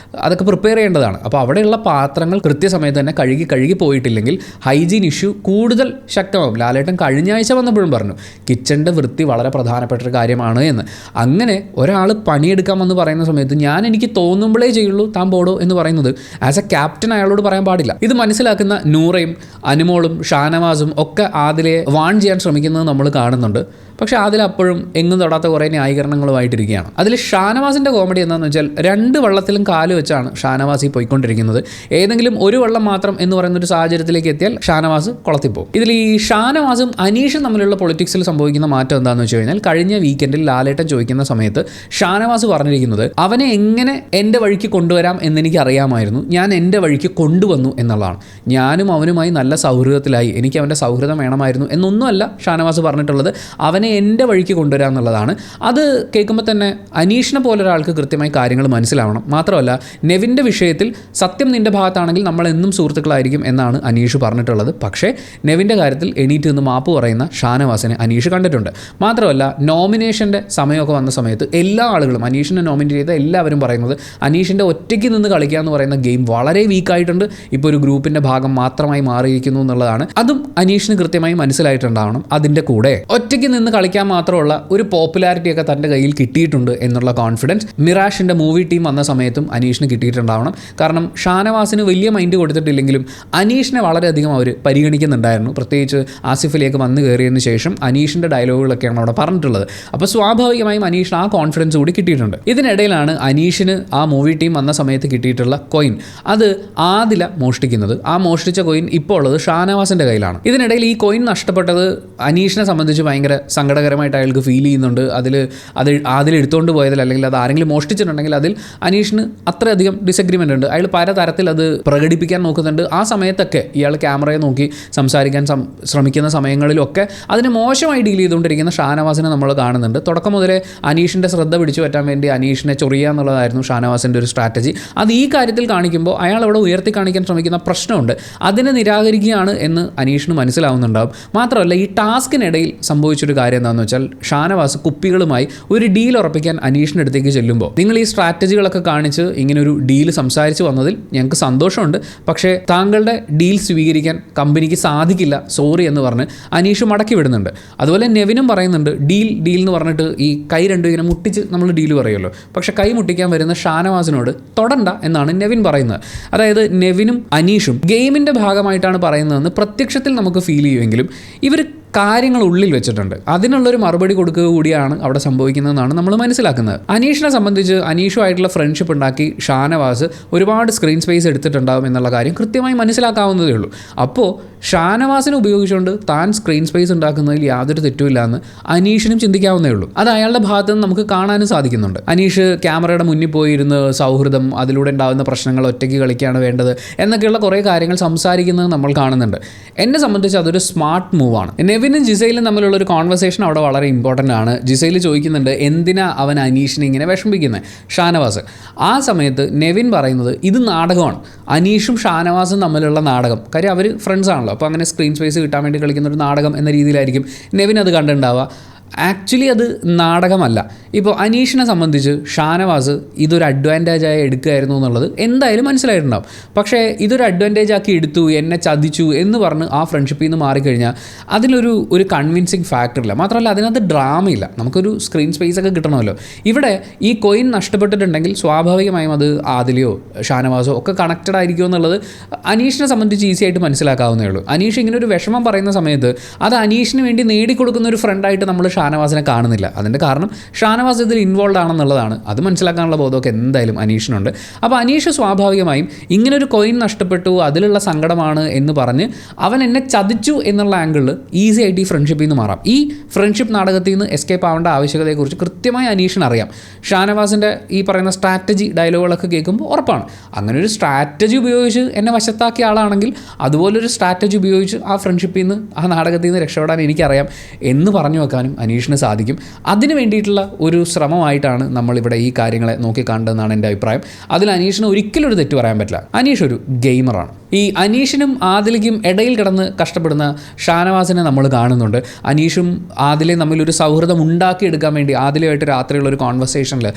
അതൊക്കെ പ്രിപ്പയർ ചെയ്യേണ്ടതാണ്. അപ്പോൾ അവിടെയുള്ള പാത്രങ്ങൾ കൃത്യസമയത്ത് തന്നെ കഴുകി പോയിട്ടില്ലെങ്കിൽ ഹൈജീൻ ഇഷ്യൂ കൂടുതൽ ശക്തമാകും. ലാലേട്ടൻ കഴിഞ്ഞ ആഴ്ച വന്നപ്പോഴും പറഞ്ഞു കിച്ചണിൻ്റെ വൃത്തി വളരെ പ്രധാനപ്പെട്ട ഒരു കാര്യമാണ് എന്ന്. അങ്ങനെ ഒരാൾ പണിയെടുക്കാൻ എന്ന് പറയുന്ന സമയത്ത് എനിക്ക് തോന്നുമ്പോഴേ ചെയ്യുള്ളൂ താൻ പോടോ എന്ന് പറയുന്നത് ആസ് എ ക്യാപ്റ്റൻ അയാളോട് പറയാൻ പാടില്ല. ഇത് മനസ്സിലാക്കുന്ന നൂറയും അനുമോളും ഷാനവാസും ഒക്കെ ആദിലെ വാൺ ചെയ്യാൻ ശ്രമിക്കുന്നത് നമ്മൾ കാണുന്നുണ്ട്. പക്ഷേ അതിൽ അപ്പോഴും എങ്ങും തൊടാത്ത കുറേ ന്യായീകരണങ്ങളുമായിട്ടിരിക്കുകയാണ്. അതിൽ ഷാനവാസിൻ്റെ കോമഡി എന്താണെന്ന് വെച്ചാൽ 2 വള്ളത്തിലും കാല് വെച്ചാണ് ഷാനവാസ് പോയിക്കൊണ്ടിരിക്കുന്നത്. ഏതെങ്കിലും ഒരു വള്ളം മാത്രം എന്ന് പറയുന്നൊരു സാഹചര്യത്തിലേക്ക് എത്തിയാൽ ഷാനവാസ് കൊളത്തിപ്പോകും. ഇതിൽ ഈ ഷാനവാസും അനീഷും തമ്മിലുള്ള പൊളിറ്റിക്സിൽ സംഭവിക്കുന്ന മാറ്റം എന്താണെന്ന് വെച്ച് കഴിഞ്ഞാൽ കഴിഞ്ഞ വീക്കെൻഡിൽ ലാലേട്ടൻ ചോദിക്കുന്ന സമയത്ത് ഷാനവാസ് പറഞ്ഞിരിക്കുന്നത് അവനെ എങ്ങനെ എൻ്റെ വഴിക്ക് കൊണ്ടുവരാം എന്നെനിക്ക് അറിയാമായിരുന്നു, ഞാൻ എൻ്റെ വഴിക്ക് കൊണ്ടുവന്നു എന്നുള്ളതാണ്. ഞാനും അവനുമായി നല്ല സൗഹൃദത്തിലായി, എനിക്ക് അവൻ്റെ സൗഹൃദം വേണമായിരുന്നു എന്നൊന്നുമല്ല ഷാനവാസ് പറഞ്ഞിട്ടുള്ളത്. അവനെ എൻ്റെ വഴിക്ക് കൊണ്ടുവരിക എന്നുള്ളതാണ്. അത് കേൾക്കുമ്പോൾ തന്നെ അനീഷിനെ പോലെ ഒരാൾക്ക് കൃത്യമായി കാര്യങ്ങൾ മനസ്സിലാവണം. മാത്രമല്ല നെവിൻ്റെ വിഷയത്തിൽ സത്യം നിൻ്റെ ഭാഗത്താണെങ്കിൽ നമ്മൾ എന്നും സുഹൃത്തുക്കളായിരിക്കും എന്നാണ് അനീഷ് പറഞ്ഞിട്ടുള്ളത്. പക്ഷേ നെവിൻ്റെ കാര്യത്തിൽ എണീറ്റ് നിന്ന് മാപ്പ് പറയുന്ന ഷാനവാസിനെ അനീഷ് കണ്ടിട്ടുണ്ട്. മാത്രമല്ല നോമിനേഷൻ്റെ സമയമൊക്കെ വന്ന സമയത്ത് എല്ലാ ആളുകളും അനീഷിനെ നോമിനേറ്റ് ചെയ്ത എല്ലാവരും പറയുന്നത് അനീഷിൻ്റെ ഒറ്റയ്ക്ക് നിന്ന് കളിക്കുക എന്ന് പറയുന്ന ഗെയിം വളരെ വീക്കായിട്ടുണ്ട്, ഇപ്പോൾ ഒരു ഗ്രൂപ്പിൻ്റെ ഭാഗം മാത്രമായി മാറിയിരിക്കുന്നു എന്നുള്ളതാണ്. അതും അനീഷിന് കൃത്യമായി മനസ്സിലായിട്ടുണ്ടാവണം. അതിൻ്റെ കൂടെ ഒറ്റയ്ക്ക് നിന്ന് കളിക്കാൻ മാത്രമുള്ള ഒരു പോപ്പുലാരിറ്റി ഒക്കെ തൻ്റെ കയ്യിൽ കിട്ടിയിട്ടുണ്ട് എന്നുള്ള കോൺഫിഡൻസ് മിറാഷിൻ്റെ മൂവി ടീം വന്ന സമയത്തും അനീഷിന് കിട്ടിയിട്ടുണ്ടാവണം. കാരണം ഷാനവാസിന് വലിയ മൈൻഡ് കൊടുത്തിട്ടില്ലെങ്കിലും അനീഷിനെ വളരെയധികം അവർ പരിഗണിക്കുന്നുണ്ടായിരുന്നു. പ്രത്യേകിച്ച് ആസിഫിലേക്ക് വന്നു കയറിയതിന് ശേഷം അനീഷിൻ്റെ ഡയലോഗുകളൊക്കെയാണ് അവിടെ പറഞ്ഞിട്ടുള്ളത്. അപ്പോൾ സ്വാഭാവികമായും അനീഷിന് ആ കോൺഫിഡൻസ് കൂടി കിട്ടിയിട്ടുണ്ട്. ഇതിനിടയിലാണ് അനീഷിന് ആ മൂവി ടീം വന്ന സമയത്ത് കിട്ടിയിട്ടുള്ള കോയിൻ അത് ആദില മോഷ്ടിക്കുന്നത്. ആ മോഷ്ടിച്ച കോയിൻ ഇപ്പോൾ ഉള്ളത് ഷാനവാസിൻ്റെ കയ്യിലാണ്. ഇതിനിടയിൽ ഈ കോയിൻ നഷ്ടപ്പെട്ടത് അനീഷിനെ സംബന്ധിച്ച് ഭയങ്കര സങ്കടകരമായിട്ട് അയാൾക്ക് ഫീൽ ചെയ്യുന്നുണ്ട്. അതിൽ എടുത്തുകൊണ്ട് പോയതിൽ അല്ലെങ്കിൽ അത് ആരെങ്കിലും മോഷ്ടിച്ചിട്ടുണ്ടെങ്കിൽ അതിൽ അനീഷിന് അത്രയധികം ഡിസഗ്രിമെൻ്റ് ഉണ്ട്. അയാൾ പലതരത്തിൽ അത് പ്രകടിപ്പിക്കാൻ നോക്കുന്നുണ്ട്. ആ സമയത്തൊക്കെ ഇയാൾ ക്യാമറയെ നോക്കി സംസാരിക്കാൻ ശ്രമിക്കുന്ന സമയങ്ങളിലൊക്കെ അതിന് മോശമായി ഡീൽ ചെയ്തുകൊണ്ടിരിക്കുന്ന ഷാനവാസിനെ നമ്മൾ കാണുന്നുണ്ട്. തുടക്കം മുതലേ അനീഷിൻ്റെ ശ്രദ്ധ പിടിച്ചു പറ്റാൻ വേണ്ടി അനീഷിനെ ചൊറിയുക എന്നുള്ളതായിരുന്നു ഷാനവാസിൻ്റെ ഒരു സ്ട്രാറ്റജി. അത് ഈ കാര്യത്തിൽ കാണിക്കുമ്പോൾ അയാൾ അവിടെ ഉയർത്തി കാണിക്കാൻ ശ്രമിക്കുന്ന പ്രശ്നമുണ്ട്. അതിനെ നിരാകരിക്കുകയാണ് എന്ന് അനീഷിന് മനസ്സിലാവുന്നുണ്ടാവും. മാത്രമല്ല ഈ ടാസ്കിനിടയിൽ സംഭവിച്ചൊരു കാര്യം എന്താണെന്ന് വെച്ചാൽ ഷാനവാസ് കുപ്പികളുമായി ഒരു ഡീൽ ഉറപ്പിക്കാൻ അനീഷിൻ്റെ അടുത്തേക്ക് ചെല്ലുമ്പോൾ നിങ്ങൾ ഈ സ്ട്രാറ്റജികളൊക്കെ കാണിച്ച് ഇങ്ങനെ ഒരു ഡീൽ സംസാരിച്ച് വന്നതിൽ ഞങ്ങൾക്ക് സന്തോഷമുണ്ട്, പക്ഷേ താങ്കളുടെ ഡീൽ സ്വീകരിക്കാൻ കമ്പനിക്ക് സാധിക്കില്ല, സോറി എന്ന് പറഞ്ഞ് അനീഷ് മടക്കി വിടുന്നുണ്ട്. അതുപോലെ നെവിനും പറയുന്നുണ്ട് ഡീൽ എന്ന് പറഞ്ഞിട്ട് ഈ കൈ രണ്ടും ഇങ്ങനെ മുട്ടിച്ച് നമ്മൾ ഡീൽ പറയുമല്ലോ, പക്ഷെ കൈ മുട്ടിക്കാൻ വരുന്ന ഷാനവാസിനോട് തൊടണ്ട എന്നാണ് നെവിൻ പറയുന്നത്. അതായത് നെവിനും അനീഷും ഗെയിമിൻ്റെ ഭാഗമായിട്ടാണ് പറയുന്നതെന്ന് പ്രത്യക്ഷത്തിൽ നമുക്ക് ഫീൽ ചെയ്യുമെങ്കിലും ഇവർ കാര്യങ്ങൾ ഉള്ളിൽ വെച്ചിട്ടുണ്ട്. അതിനുള്ളൊരു മറുപടി കൊടുക്കുക കൂടിയാണ് അവിടെ സംഭവിക്കുന്നതെന്നാണ് നമ്മൾ മനസ്സിലാക്കുന്നത്. അനീഷിനെ സംബന്ധിച്ച് അനീഷുമായിട്ടുള്ള ഫ്രണ്ട്ഷിപ്പ് ഉണ്ടാക്കി ഷാനവാസ് ഒരുപാട് സ്ക്രീൻ സ്പേസ് എടുത്തിട്ടുണ്ടാകും എന്നുള്ള കാര്യം കൃത്യമായി മനസ്സിലാക്കാവുന്നതേ ഉള്ളൂ. അപ്പോൾ ഷാനവാസിനെ ഉപയോഗിച്ചുകൊണ്ട് താൻ സ്ക്രീൻ സ്പേസ് ഉണ്ടാക്കുന്നതിൽ യാതൊരു തെറ്റുമില്ല എന്ന് അനീഷിനും ചിന്തിക്കാവുന്നേ ഉള്ളൂ. അത് അയാളുടെ ഭാഗത്ത് നിന്ന് നമുക്ക് കാണാനും സാധിക്കുന്നുണ്ട്. അനീഷ് ക്യാമറയുടെ മുന്നിൽ പോയിരുന്ന് സൗഹൃദം, അതിലൂടെ ഉണ്ടാകുന്ന പ്രശ്നങ്ങൾ, ഒറ്റയ്ക്ക് കളിക്കുകയാണ് വേണ്ടത് എന്നൊക്കെയുള്ള കുറേ കാര്യങ്ങൾ സംസാരിക്കുന്നത് നമ്മൾ കാണുന്നുണ്ട്. എന്നെ സംബന്ധിച്ച് അതൊരു സ്മാർട്ട് മൂവാണ്. നെവിനും ജിസയിലും തമ്മിലുള്ള ഒരു കോൺവെർസേഷൻ അവിടെ വളരെ ഇമ്പോർട്ടൻ്റ് ആണ്. ജിസയിൽ ചോദിക്കുന്നുണ്ട് എന്തിനാ അവൻ അനീഷിനെ ഇങ്ങനെ വിഷമിപ്പിക്കുന്നത് ഷാനവാസ്. ആ സമയത്ത് നെവിൻ പറയുന്നത് ഇത് നാടകമാണ്, അനീഷും ഷാനവാസും തമ്മിലുള്ള നാടകം. കാര്യം അവർ ഫ്രണ്ട്സ് ആണല്ലോ, അപ്പോൾ അങ്ങനെ സ്ക്രീൻ സ്പേസ് കിട്ടാൻ വേണ്ടി കളിക്കുന്ന ഒരു നാടകം എന്ന രീതിയിലായിരിക്കും നെവിൻ അത് കണ്ടിട്ടുണ്ടാവുക. ആക്ച്വലി അത് നാടകമല്ല. ഇപ്പോൾ അനീഷിനെ സംബന്ധിച്ച് ഷാനവാസ് ഇതൊരു അഡ്വാൻറ്റേജായി എടുക്കുകയായിരുന്നു എന്നുള്ളത് എന്തായാലും മനസ്സിലായിട്ടുണ്ടാവും. പക്ഷേ ഇതൊരു അഡ്വാൻറ്റേജ് ആക്കി എടുത്തു, എന്നെ ചതിച്ചു എന്ന് പറഞ്ഞ് ആ ഫ്രണ്ട്ഷിപ്പിൽ നിന്ന് മാറിക്കഴിഞ്ഞാൽ അതിലൊരു കൺവിൻസിങ് ഫാക്ടറില്ല. മാത്രമല്ല അതിനകത്ത് ഡ്രാമയില്ല. നമുക്കൊരു സ്ക്രീൻ സ്പേസ് ഒക്കെ കിട്ടണമല്ലോ. ഇവിടെ ഈ കോയിൻ നഷ്ടപ്പെട്ടിട്ടുണ്ടെങ്കിൽ സ്വാഭാവികമായും അത് ആദിലയോ ഷാനവാസോ ഒക്കെ കണക്റ്റഡ് ആയിരിക്കുമോ എന്നുള്ളത് അനീഷിനെ സംബന്ധിച്ച് ഈസി ആയിട്ട് മനസ്സിലാക്കാവുന്നേ ഉള്ളൂ. അനീഷ് ഇങ്ങനെ ഒരു വിഷമം പറയുന്ന സമയത്ത് അത് അനീഷിന് വേണ്ടി നേടിക്കൊടുക്കുന്ന ഒരു ഫ്രണ്ടായിട്ട് നമ്മൾ ഷാനവാസിനെ കാണുന്നില്ല. അതിൻ്റെ കാരണം ഷാനവാസ് ഇതിൽ ഇൻവോൾവ് ആണെന്നുള്ളതാണ്. അത് മനസ്സിലാക്കാനുള്ള ബോധമൊക്കെ എന്തായാലും അനീഷിനുണ്ട്. അപ്പോൾ അനീഷ് സ്വാഭാവികമായും ഇങ്ങനൊരു കോയിൻ നഷ്ടപ്പെട്ടു, അതിലുള്ള സങ്കടമാണ് എന്ന് പറഞ്ഞ് അവൻ എന്നെ ചതിച്ചു എന്നുള്ള ആംഗിളിൽ ഈസി ആയിട്ട് ഈ ഫ്രണ്ട്ഷിപ്പിൽ നിന്ന് മാറാം. ഈ ഫ്രണ്ട്ഷിപ്പ് നാടകത്തിൽ നിന്ന് എസ്കേപ്പ് ആവേണ്ട ആവശ്യകതയെക്കുറിച്ച് കൃത്യമായി അനീഷിന് അറിയാം. ഷാനവാസിൻ്റെ ഈ പറയുന്ന സ്ട്രാറ്റജി ഡയലോഗുകളൊക്കെ കേൾക്കുമ്പോൾ ഉറപ്പാണ് അങ്ങനെ ഒരു സ്ട്രാറ്റജി ഉപയോഗിച്ച് എന്നെ വശത്താക്കിയ ആളാണെങ്കിൽ അതുപോലൊരു സ്ട്രാറ്റജി ഉപയോഗിച്ച് ആ ഫ്രണ്ട്ഷിപ്പിൽ നിന്ന്, ആ നാടകത്തിൽ നിന്ന് രക്ഷപ്പെടാൻ എനിക്കറിയാം എന്ന് പറഞ്ഞു വെക്കാനും അനീഷിന് സാധിക്കും. അതിന് വേണ്ടിയിട്ടുള്ള ഒരു ശ്രമമായിട്ടാണ് നമ്മളിവിടെ ഈ കാര്യങ്ങളെ നോക്കിക്കാണ്ടതെന്നാണ് എൻ്റെ അഭിപ്രായം. അതിൽ അനീഷിന് ഒരിക്കലും ഒരു തെറ്റ് പറയാൻ പറ്റില്ല. അനീഷ് ഒരു ഗെയിമറാണ്. ഈ അനീഷിനും ആദിലയ്ക്കും ഇടയിൽ കിടന്ന് കഷ്ടപ്പെടുന്ന ഷാനവാസിനെ നമ്മൾ കാണുന്നുണ്ട്. അനീഷും ആദിലയും തമ്മിലൊരു സൗഹൃദം ഉണ്ടാക്കിയെടുക്കാൻ വേണ്ടി ആദിലയുമായിട്ട് രാത്രിയുള്ള ഒരു കോൺവെർസേഷനിൽ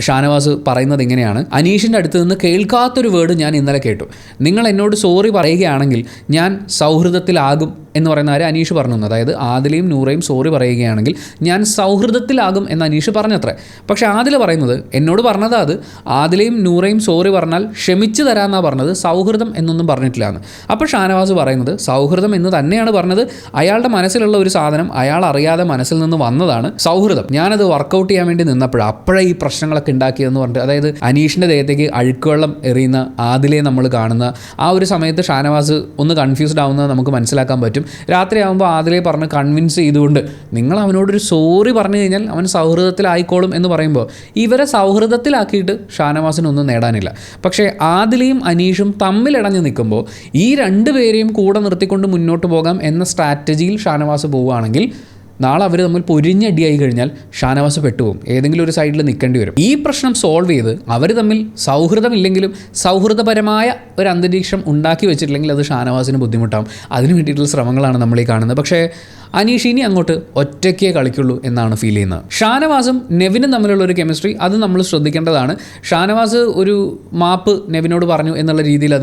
ഷാനവാസ് പറയുന്നത് ഇങ്ങനെയാണ്: അനീഷിൻ്റെ അടുത്ത് നിന്ന് കേൾക്കാത്തൊരു വേർഡ് ഞാൻ ഇന്നലെ കേട്ടു. നിങ്ങൾ എന്നോട് സോറി പറയുകയാണെങ്കിൽ ഞാൻ സൗഹൃദത്തിലാകും എന്ന് പറയുന്ന കാര്യം അനീഷ് പറഞ്ഞു. അതായത് ആദിലയും നൂറയും സോറി പറയുകയാണെങ്കിൽ ഞാൻ സൗഹൃദത്തിലാകും എന്ന് അനീഷ് പറഞ്ഞത്രേ. പക്ഷേ ആദില പറയുന്നത് എന്നോട് പറഞ്ഞത് അത് ആദിലയും നൂറയും സോറി പറഞ്ഞാൽ ക്ഷമിച്ചു തരാമെന്നാണ് പറഞ്ഞത്, സൗഹൃദം എന്നൊന്നും പറഞ്ഞിട്ടില്ല എന്ന്. അപ്പോൾ ഷാനവാസ് പറയുന്നത് സൗഹൃദം എന്ന് തന്നെയാണ് പറഞ്ഞത്. അയാളുടെ മനസ്സിലുള്ള ഒരു സാധനം അയാൾ അറിയാതെ മനസ്സിൽ നിന്ന് വന്നതാണ് സൗഹൃദം. ഞാനത് വർക്കൗട്ട് ചെയ്യാൻ വേണ്ടി അപ്പോഴേ ഈ പ്രശ്നങ്ങളൊക്കെ ഉണ്ടാക്കിയതെന്ന് പറഞ്ഞിട്ട്, അതായത് അനീഷിൻ്റെ ദേഹത്തേക്ക് അഴുക്കുവെള്ളം എറിയുന്ന ആദിലയെ നമ്മൾ കാണുന്ന ആ ഒരു സമയത്ത് ഷാനവാസ് ഒന്ന് കൺഫ്യൂസ്ഡ് ആവുന്നത് നമുക്ക് മനസ്സിലാക്കാൻ പറ്റും. രാത്രിയാകുമ്പോൾ ആദിലയെ പറഞ്ഞ് കൺവിൻസ് ചെയ്തുകൊണ്ട് നിങ്ങൾ അവനോടൊരു സോറി പറഞ്ഞു കഴിഞ്ഞാൽ അവൻ സൗഹൃദത്തിലായിക്കോളും എന്ന് പറയുമ്പോൾ ഇവരെ സൗഹൃദത്തിലാക്കിയിട്ട് ഷാനവാസിനൊന്നും നേടാനില്ല. പക്ഷേ ആദിലയും അനീഷും തമ്മിലിടഞ്ഞ് നിൽക്കുമ്പോൾ ഈ രണ്ടുപേരെയും കൂടെ നിർത്തിക്കൊണ്ട് മുന്നോട്ട് പോകാം എന്ന സ്ട്രാറ്റജിയിൽ ഷാനവാസ് പോവുകയാണെങ്കിൽ നാളെ അവർ തമ്മിൽ പൊരിഞ്ഞടിയായി കഴിഞ്ഞാൽ ഷാനവാസ് പെട്ടുപോകും, ഏതെങ്കിലും ഒരു സൈഡിൽ നിൽക്കേണ്ടി വരും. ഈ പ്രശ്നം സോൾവ് ചെയ്ത് അവർ തമ്മിൽ സൗഹൃദമില്ലെങ്കിലും സൗഹൃദപരമായ ഒരു അന്തരീക്ഷം ഉണ്ടാക്കി വെച്ചിട്ടില്ലെങ്കിൽ അത് ഷാനവാസിന് ബുദ്ധിമുട്ടാകും. അതിന് വേണ്ടിയിട്ടുള്ള ശ്രമങ്ങളാണ് നമ്മൾ ഈ കാണുന്നത്. പക്ഷേ അനീഷ് ഇനി അങ്ങോട്ട് ഒറ്റയ്ക്കേ കളിക്കുള്ളൂ എന്നാണ് ഫീൽ ചെയ്യുന്നത്. ഷാനവാസും നെവിനും തമ്മിലുള്ള ഒരു കെമിസ്ട്രി അത് നമ്മൾ ശ്രദ്ധിക്കേണ്ടതാണ്. ഷാനവാസ് ഒരു മാപ്പ് നെവിനോട് പറഞ്ഞു എന്നുള്ള രീതിയിൽ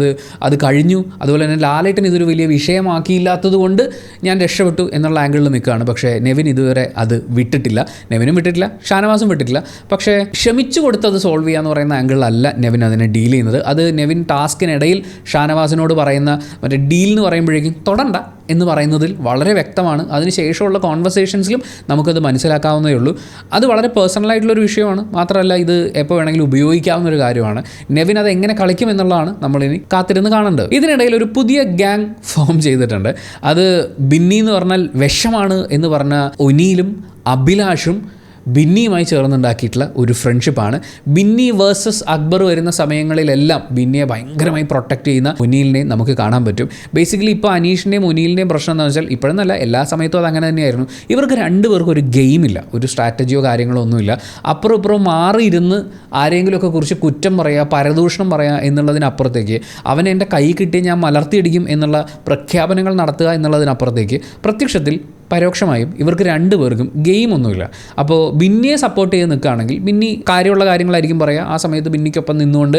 അത് കഴിഞ്ഞു. അതുപോലെ തന്നെ ലാലേട്ടൻ ഇതൊരു വലിയ വിഷയമാക്കിയില്ലാത്തത് കൊണ്ട് ഞാൻ രക്ഷപ്പെട്ടു എന്നുള്ള ആംഗിളിൽ നിൽക്കുകയാണ്. പക്ഷേ നെവിൻ ഇതുവരെ അത് വിട്ടിട്ടില്ല. നെവിനും വിട്ടിട്ടില്ല, ഷാനവാസും വിട്ടിട്ടില്ല. പക്ഷേ ക്ഷമിച്ചു കൊടുത്തത് സോൾവ് ചെയ്യാന്ന് പറയുന്ന ആംഗിളിലല്ല നെവിൻ അതിനെ ഡീൽ ചെയ്യുന്നത്. അത് നെവിൻ ടാസ്കിനിടയിൽ ഷാനവാസിനോട് പറയുന്ന മറ്റേ ഡീൽ എന്ന് പറയുമ്പോഴേക്കും തൊടണ്ട എന്ന് പറയുന്നതിൽ വളരെ വ്യക്തമാണ്. അതിനുശേഷമുള്ള കോൺവെർസേഷൻസിലും നമുക്കത് മനസ്സിലാക്കാവുന്നതേ ഉള്ളൂ. അത് വളരെ പേഴ്സണലായിട്ടുള്ളൊരു വിഷയമാണ്. മാത്രമല്ല ഇത് എപ്പോൾ വേണമെങ്കിലും ഉപയോഗിക്കാവുന്ന ഒരു കാര്യമാണ്. നെവിൻ അത് എങ്ങനെ കളിക്കും എന്നുള്ളതാണ് നമ്മളിനി കാത്തിരുന്ന് കാണേണ്ടത്. ഇതിനിടയിൽ ഒരു പുതിയ ഗ്യാങ് ഫോം ചെയ്തിട്ടുണ്ട്. അത് ബിന്നി എന്ന് പറഞ്ഞാൽ വിഷമാണ് എന്ന് പറഞ്ഞ ഒനിയിലും അഭിലാഷും ബിന്നിയുമായി ചേർന്നുണ്ടാക്കിയിട്ടുള്ള ഒരു ഫ്രണ്ട്ഷിപ്പാണ്. ബിന്നി വേഴ്സസ് അക്ബർ വരുന്ന സമയങ്ങളിലെല്ലാം ബിന്നിയെ ഭയങ്കരമായി പ്രൊട്ടക്റ്റ് ചെയ്യുന്ന ഒനീലിനെ നമുക്ക് കാണാൻ പറ്റും. ബേസിക്കലി ഇപ്പോൾ അനീഷിൻ്റെയും ഒനീലിൻ്റെയും പ്രശ്നം എന്താണെന്ന് വെച്ചാൽ ഇപ്പോഴെന്നല്ല എല്ലാ സമയത്തും അത് അങ്ങനെ തന്നെയായിരുന്നു. ഇവർക്ക് രണ്ടുപേർക്കും ഒരു ഗെയിമില്ല, ഒരു സ്ട്രാറ്റജിയോ കാര്യങ്ങളോ ഒന്നുമില്ല. അപ്പുറം ഇപ്പുറം മാറിയിരുന്ന് ആരെങ്കിലുമൊക്കെ കുറിച്ച് കുറ്റം പറയുക, പരദൂഷണം പറയുക എന്നുള്ളതിനപ്പുറത്തേക്ക് അവൻ എൻ്റെ കൈ കിട്ടി ഞാൻ മലർത്തിയിടിക്കും എന്നുള്ള പ്രഖ്യാപനങ്ങൾ നടത്തുക എന്നുള്ളതിനപ്പുറത്തേക്ക് പ്രത്യക്ഷത്തിൽ പരോക്ഷമായും ഇവർക്ക് രണ്ടുപേർക്കും ഗെയിമൊന്നുമില്ല. അപ്പോൾ ബിന്നിയെ സപ്പോർട്ട് ചെയ്ത് നിൽക്കുകയാണെങ്കിൽ ബിന്നി കാര്യമുള്ള കാര്യങ്ങളായിരിക്കും പറയുക. ആ സമയത്ത് ബിന്നിക്കൊപ്പം നിന്നുകൊണ്ട്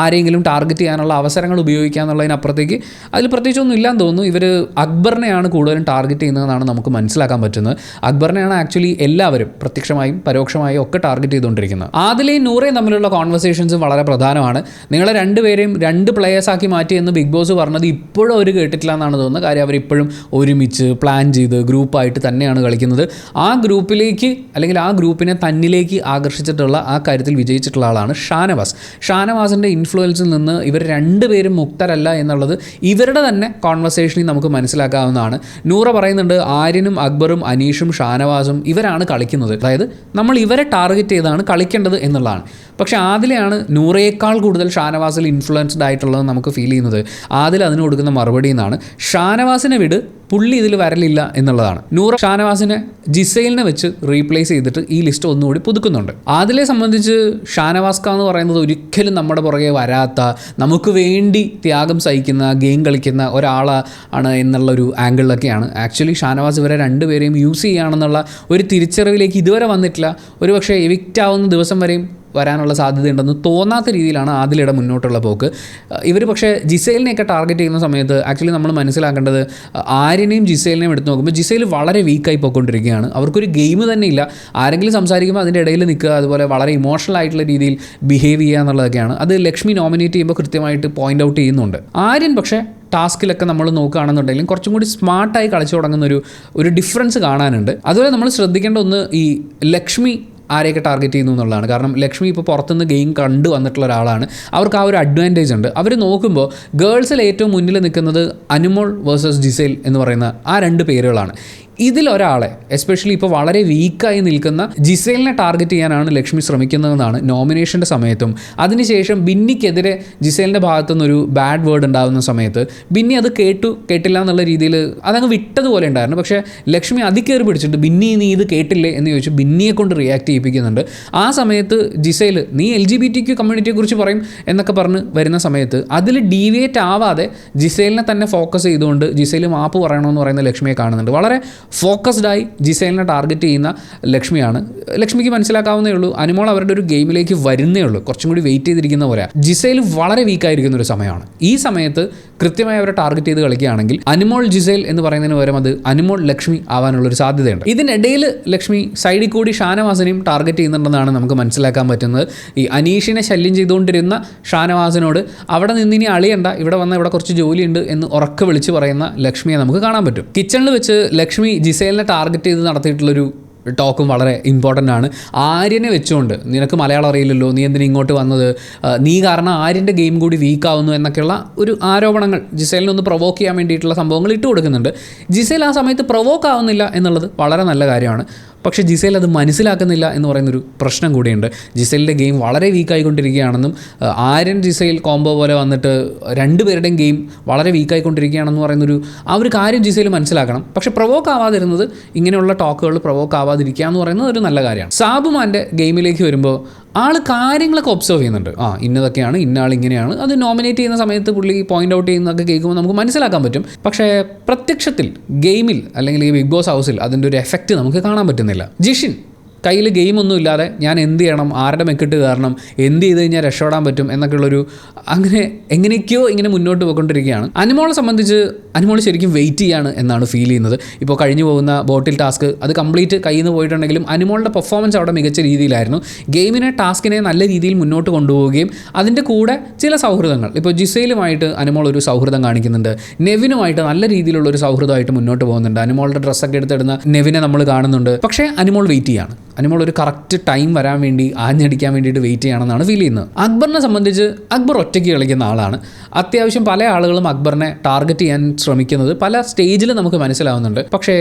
ആരെങ്കിലും ടാർഗറ്റ് ചെയ്യാനുള്ള അവസരങ്ങൾ ഉപയോഗിക്കുക എന്നുള്ളതിനപ്പുറത്തേക്ക് അതിൽ പ്രത്യേകിച്ചൊന്നും ഇല്ലാന്ന് തോന്നുന്നു. ഇവർ അക്ബറിനെയാണ് കൂടുതലും ടാർഗറ്റ് ചെയ്യുന്നതെന്നാണ് നമുക്ക് മനസ്സിലാക്കാൻ പറ്റുന്നത്. അക്ബറിനെയാണ് ആക്ച്വലി എല്ലാവരും പ്രത്യക്ഷമായും പരോക്ഷമായും ഒക്കെ ടാർഗറ്റ് ചെയ്തുകൊണ്ടിരിക്കുന്നത്. ആദിലയും നൂറയും തമ്മിലുള്ള കോൺവെർസേഷൻസും വളരെ പ്രധാനമാണ്. നിങ്ങളെ രണ്ടുപേരെയും രണ്ട് പ്ലേയേഴ്സാക്കി മാറ്റി എന്ന് ബിഗ് ബോസ് പറഞ്ഞത് ഇപ്പോഴും അവർ കേട്ടിട്ടില്ല എന്നാണ് തോന്നുന്നത്. കാര്യം അവരിപ്പോഴും ഒരുമിച്ച് പ്ലാൻ ചെയ്ത് ഗ്രൂപ്പ് ഗ്രൂപ്പായിട്ട് തന്നെയാണ് കളിക്കുന്നത്. ആ ഗ്രൂപ്പിലേക്ക് അല്ലെങ്കിൽ ആ ഗ്രൂപ്പിനെ തന്നിലേക്ക് ആകർഷിച്ചിട്ടുള്ള ആ കാര്യത്തിൽ വിജയിച്ചിട്ടുള്ള ആളാണ് ഷാനവാസ്. ഷാനവാസിൻ്റെ ഇൻഫ്ലുവൻസിൽ നിന്ന് ഇവർ രണ്ടുപേരും മുക്തരല്ല എന്നുള്ളത് ഇവരുടെ തന്നെ കോൺവെർസേഷനിൽ നമുക്ക് മനസ്സിലാക്കാവുന്നതാണ്. നൂറ പറയുന്നുണ്ട് ആര്യനും അക്ബറും അനീഷും ഷാനവാസും ഇവരാണ് കളിക്കുന്നത്, അതായത് നമ്മൾ ഇവരെ ടാർഗറ്റ് ചെയ്താണ് കളിക്കേണ്ടത് എന്നുള്ളതാണ്. പക്ഷേ ആദിലെയാണ് നൂറയേക്കാൾ കൂടുതൽ ഷാനവാസിൽ ഇൻഫ്ലുവൻസ്ഡ് ആയിട്ടുള്ളത് നമുക്ക് ഫീൽ ചെയ്യുന്നത്. ആദിൽ അതിന് കൊടുക്കുന്ന മറുപടി എന്നാണ് ഷാനവാസിനെ വിട്, പുള്ളി ഇതിൽ വരലില്ല എന്നുള്ളതാണ്. നൂറ ഷാനവാസിനെ ജിസൈലിനെ വെച്ച് റീപ്ലേസ് ചെയ്തിട്ട് ഈ ലിസ്റ്റ് ഒന്നുകൂടി പുതുക്കുന്നുണ്ട്. ആദിലെ സംബന്ധിച്ച് ഷാനവാസ്ക എന്ന് പറയുന്നത് ഒരിക്കലും നമ്മുടെ പുറകെ വരാത്ത, നമുക്ക് വേണ്ടി ത്യാഗം സഹിക്കുന്ന, ഗെയിം കളിക്കുന്ന ഒരാളാണ് എന്നുള്ളൊരു ആംഗിളിലൊക്കെയാണ് ആക്ച്വലി ഷാനവാസ് ഇവരെ രണ്ടുപേരെയും യൂസ് ചെയ്യുകയാണെന്നുള്ള ഒരു തിരിച്ചറിവിലേക്ക് ഇതുവരെ വന്നിട്ടില്ല. ഒരു പക്ഷേ എവിക്റ്റ് ആവുന്ന ദിവസം വരെയും വരാനുള്ള സാധ്യതയുണ്ടെന്ന് തോന്നാത്ത രീതിയിലാണ് ആദിലയുടെ മുന്നോട്ടുള്ള പോക്ക്. ഇവർ പക്ഷേ ജിസൈലിനെയൊക്കെ ടാർഗറ്റ് ചെയ്യുന്ന സമയത്ത് ആക്ച്വലി നമ്മൾ മനസ്സിലാക്കേണ്ടത് ആര്യനെയും ജിസൈലിനെയും എടുത്ത് നോക്കുമ്പോൾ ജിസൈൽ വളരെ വീക്കായി പോയിക്കൊണ്ടിരിക്കുകയാണ്. അവർക്കൊരു ഗെയിം തന്നെ ഇല്ല. ആരെങ്കിലും സംസാരിക്കുമ്പോൾ അതിൻ്റെ ഇടയിൽ നിൽക്കുക, അതുപോലെ വളരെ ഇമോഷണൽ ആയിട്ടുള്ള രീതിയിൽ ബിഹേവ് ചെയ്യുക എന്നുള്ളതൊക്കെയാണ്. അത് ലക്ഷ്മി നോമിനേറ്റ് ചെയ്യുമ്പോൾ കൃത്യമായിട്ട് പോയിൻ്റ് ഔട്ട് ചെയ്യുന്നുണ്ട്. ആര്യൻ പക്ഷേ ടാസ്കിലൊക്കെ നമ്മൾ നോക്കുകയാണെന്നുണ്ടെങ്കിലും കുറച്ചും കൂടി സ്മാർട്ടായി കളിച്ചു തുടങ്ങുന്ന ഒരു ഡിഫറൻസ് കാണാനുണ്ട്. അതുപോലെ നമ്മൾ ശ്രദ്ധിക്കേണ്ട ഒന്ന് ഈ ലക്ഷ്മി ആരെയൊക്കെ ടാർഗറ്റ് ചെയ്യുന്നു എന്നുള്ളതാണ്. കാരണം ലക്ഷ്മി ഇപ്പോൾ പുറത്തുനിന്ന് ഗെയിം കണ്ടു വന്നിട്ടുള്ള ഒരാളാണ്. അവർക്ക് ആ ഒരു അഡ്വാൻറ്റേജ് ഉണ്ട്. അവർ നോക്കുമ്പോൾ ഗേൾസിൽ ഏറ്റവും മുന്നിൽ നിൽക്കുന്നത് അനുമോൾ വേഴ്സസ് ജിസൈൽ എന്ന് പറയുന്ന ആ രണ്ട് പേരുകളാണ്. ഇതിലൊരാളെ എസ്പെഷ്യലി ഇപ്പോൾ വളരെ വീക്കായി നിൽക്കുന്ന ജിസൈലിനെ ടാർഗറ്റ് ചെയ്യാനാണ് ലക്ഷ്മി ശ്രമിക്കുന്നതെന്നാണ് നോമിനേഷൻ്റെ സമയത്തും അതിനുശേഷം ബിന്നിക്കെതിരെ ജിസൈലിൻ്റെ ഭാഗത്തുനിന്നൊരു ബാഡ് വേർഡ് ഉണ്ടാകുന്ന സമയത്ത് ബിന്നി അത് കേട്ടില്ല എന്നുള്ള രീതിയിൽ അതങ്ങ് വിട്ടതുപോലെ ഉണ്ടായിരുന്നു. പക്ഷേ ലക്ഷ്മി അതിക്കേറി പിടിച്ചിട്ട് ബിന്നി നീ ഇത് കേട്ടില്ലേ എന്ന് ചോദിച്ചു ബിന്നിയെ കൊണ്ട് റിയാക്ട് ചെയ്യിപ്പിക്കുന്നുണ്ട്. ആ സമയത്ത് ജിസൈൽ നീ LGBTQ കമ്മ്യൂണിറ്റിയെക്കുറിച്ച് പറയും എന്നൊക്കെ പറഞ്ഞ് വരുന്ന സമയത്ത് അതിൽ ഡീവിയേറ്റ് ആവാതെ ജിസൈലിനെ തന്നെ ഫോക്കസ് ചെയ്തുകൊണ്ട് ജിസൈൽ മാപ്പ് പറയണമെന്ന് പറയുന്ന ലക്ഷ്മിയെ കാണുന്നുണ്ട്. വളരെ ഫോക്കസ്ഡായി ജിസൈലിനെ ടാർഗറ്റ് ചെയ്യുന്ന ലക്ഷ്മിയാണ്. ലക്ഷ്മിക്ക് മനസ്സിലാക്കാവുന്നേ ഉള്ളൂ അനുമോൾ അവരുടെ ഒരു ഗെയിമിലേക്ക് വരുന്നേ ഉള്ളൂ, കുറച്ചും കൂടി വെയിറ്റ് ചെയ്തിരിക്കുന്ന പോലെ. ജിസൈൽ വളരെ വീക്കായിരിക്കുന്ന ഒരു സമയമാണ്. ഈ സമയത്ത് കൃത്യമായി അവരെ ടാർഗറ്റ് ചെയ്ത് കളിക്കുകയാണെങ്കിൽ അനുമോൾ ജിസൈൽ എന്ന് പറയുന്നതിന് പകരം അത് അനുമോൾ ലക്ഷ്മി ആവാനുള്ളൊരു സാധ്യതയുണ്ട്. ഇതിനിടയിൽ ലക്ഷ്മി സൈഡിൽ കൂടി ഷാനവാസിനെയും ടാർഗറ്റ് ചെയ്യുന്നുണ്ടെന്നാണ് നമുക്ക് മനസ്സിലാക്കാൻ പറ്റുന്നത്. ഈ അനീഷിനെ ശല്യം ചെയ്തുകൊണ്ടിരുന്ന ഷാനവാസിനോട് അവിടെ നിന്ന് ഇനി അളിയണ്ട, ഇവിടെ വന്ന ഇവിടെ കുറച്ച് ജോലിയുണ്ട് എന്ന് ഉറക്കെ വിളിച്ച് പറയുന്ന ലക്ഷ്മിയെ നമുക്ക് കാണാൻ പറ്റും. കിച്ചണിൽ വെച്ച് ലക്ഷ്മി ജിസൈലിനെ ടാർഗറ്റ് ചെയ്ത് നടത്തിയിട്ടുള്ളൊരു ടോക്കും വളരെ ഇമ്പോർട്ടൻ്റ് ആണ്. ആര്യനെ വെച്ചുകൊണ്ട് നിനക്ക് മലയാളം അറിയില്ലല്ലോ, നീ എന്തിനാ ഇങ്ങോട്ട് വന്നത്, നീ കാരണം ആര്യൻ്റെ ഗെയിം കൂടി വീക്കാവുന്നു എന്നൊക്കെയുള്ള ഒരു ആരോപണങ്ങൾ ജിസൈലിനെ ഒന്ന് പ്രൊവോക്ക് ചെയ്യാൻ വേണ്ടിയിട്ടുള്ള സംഭവങ്ങൾ ഇട്ട് കൊടുക്കുന്നുണ്ട്. ജിസൈൽ ആ സമയത്ത് പ്രൊവോക്ക് ആവുന്നില്ല എന്നുള്ളത് വളരെ നല്ല കാര്യമാണ്. പക്ഷേ ജിസൈൽ അത് മനസ്സിലാക്കുന്നില്ല എന്ന് പറയുന്നൊരു പ്രശ്നം കൂടിയുണ്ട്. ജിസൈലിൻ്റെ ഗെയിം വളരെ വീക്കായിക്കൊണ്ടിരിക്കുകയാണെന്നും ആര്യൻ ജിസൈൽ കോംബോ പോലെ വന്നിട്ട് രണ്ടുപേരുടെയും ഗെയിം വളരെ വീക്കായിക്കൊണ്ടിരിക്കുകയാണെന്ന് പറയുന്നൊരു ആ ഒരു കാര്യം ജിസൈൽ മനസ്സിലാക്കണം. പക്ഷേ പ്രൊവോക്ക് ആവാതിരുന്നത്, ഇങ്ങനെയുള്ള ടോക്കുകൾ പ്രൊവോക്ക് ആവാതിരിക്കുക എന്ന് പറയുന്നത് ഒരു നല്ല കാര്യമാണ്. സാബുമാൻ്റെ ഗെയിമിലേക്ക് വരുമ്പോൾ ആൾ കാര്യങ്ങളൊക്കെ ഒബ്സർവ് ചെയ്യുന്നുണ്ട്. ഇന്നതൊക്കെയാണ്, ഇന്ന ആൾ ഇങ്ങനെയാണ്. അത് നോമിനേറ്റ് ചെയ്യുന്ന സമയത്ത് പുള്ളി പോയിൻ്റ് ഔട്ട് ചെയ്യുന്നതൊക്കെ കേൾക്കുമ്പോൾ നമുക്ക് മനസ്സിലാക്കാൻ പറ്റും. പക്ഷേ പ്രത്യക്ഷത്തിൽ ഗെയിമിൽ അല്ലെങ്കിൽ ഈ ബിഗ് ബോസ് ഹൗസിൽ അതിൻ്റെ ഒരു എഫക്റ്റ് നമുക്ക് കാണാൻ പറ്റുന്നില്ല. ജിഷിൻ കയ്യിൽ ഗെയിമൊന്നും ഇല്ലാതെ ഞാൻ എന്ത് ചെയ്യണം, ആരുടെ മെക്കിട്ട് കാരണം, എന്ത് ചെയ്ത് കഴിഞ്ഞാൽ രക്ഷപ്പെടാൻ പറ്റും എന്നൊക്കെയുള്ളൊരു അങ്ങനെ എങ്ങനെയൊക്കെയോ ഇങ്ങനെ മുന്നോട്ട് പോയിക്കൊണ്ടിരിക്കുകയാണ്. അനുമോളെ സംബന്ധിച്ച് അനുമോൾ ശരിക്കും വെയിറ്റ് ചെയ്യാണ് എന്നാണ് ഫീൽ ചെയ്യുന്നത്. ഇപ്പോൾ കഴിഞ്ഞു പോകുന്ന ബോട്ടിൽ ടാസ്ക് അത് കംപ്ലീറ്റ് കയ്യിൽ നിന്ന് പോയിട്ടുണ്ടെങ്കിലും അനുമോളുടെ പെർഫോമൻസ് അവിടെ മികച്ച രീതിയിലായിരുന്നു. ഗെയിമിനെ ടാസ്കിനെ നല്ല രീതിയിൽ മുന്നോട്ട് കൊണ്ടുപോവുകയും അതിൻ്റെ കൂടെ ചില സൗഹൃദങ്ങൾ, ഇപ്പോൾ ജിസൈലുമായിട്ട് അനുമോൾ ഒരു സൗഹൃദം കാണിക്കുന്നുണ്ട്, നെവിനുമായിട്ട് നല്ല രീതിയിലുള്ളൊരു സൗഹൃദമായിട്ട് മുന്നോട്ട് പോകുന്നുണ്ട്. അനുമോളുടെ ഡ്രസ്സൊക്കെ എടുത്തിടുന്ന നെവിനെ നമ്മൾ കാണുന്നുണ്ട്. പക്ഷേ അനുമോൾ വെയിറ്റ് ചെയ്യാണ്. അനുമോൾ ഒരു കറക്റ്റ് ടൈം വരാൻ വേണ്ടി ആഞ്ഞടിക്കാൻ വേണ്ടിയിട്ട് വെയിറ്റ് ചെയ്യണമെന്നാണ് ഫീൽ ചെയ്യുന്നത്. അക്ബറിനെ സംബന്ധിച്ച് അക്ബർ ഒറ്റയ്ക്ക് കളിക്കുന്ന ആളാണ്. അത്യാവശ്യം പല ആളുകളും അക്ബറിനെ ടാർഗറ്റ് ചെയ്യാൻ ശ്രമിക്കുന്നത് പല സ്റ്റേജിൽ നമുക്ക് മനസ്സിലാവുന്നുണ്ട്. പക്ഷേ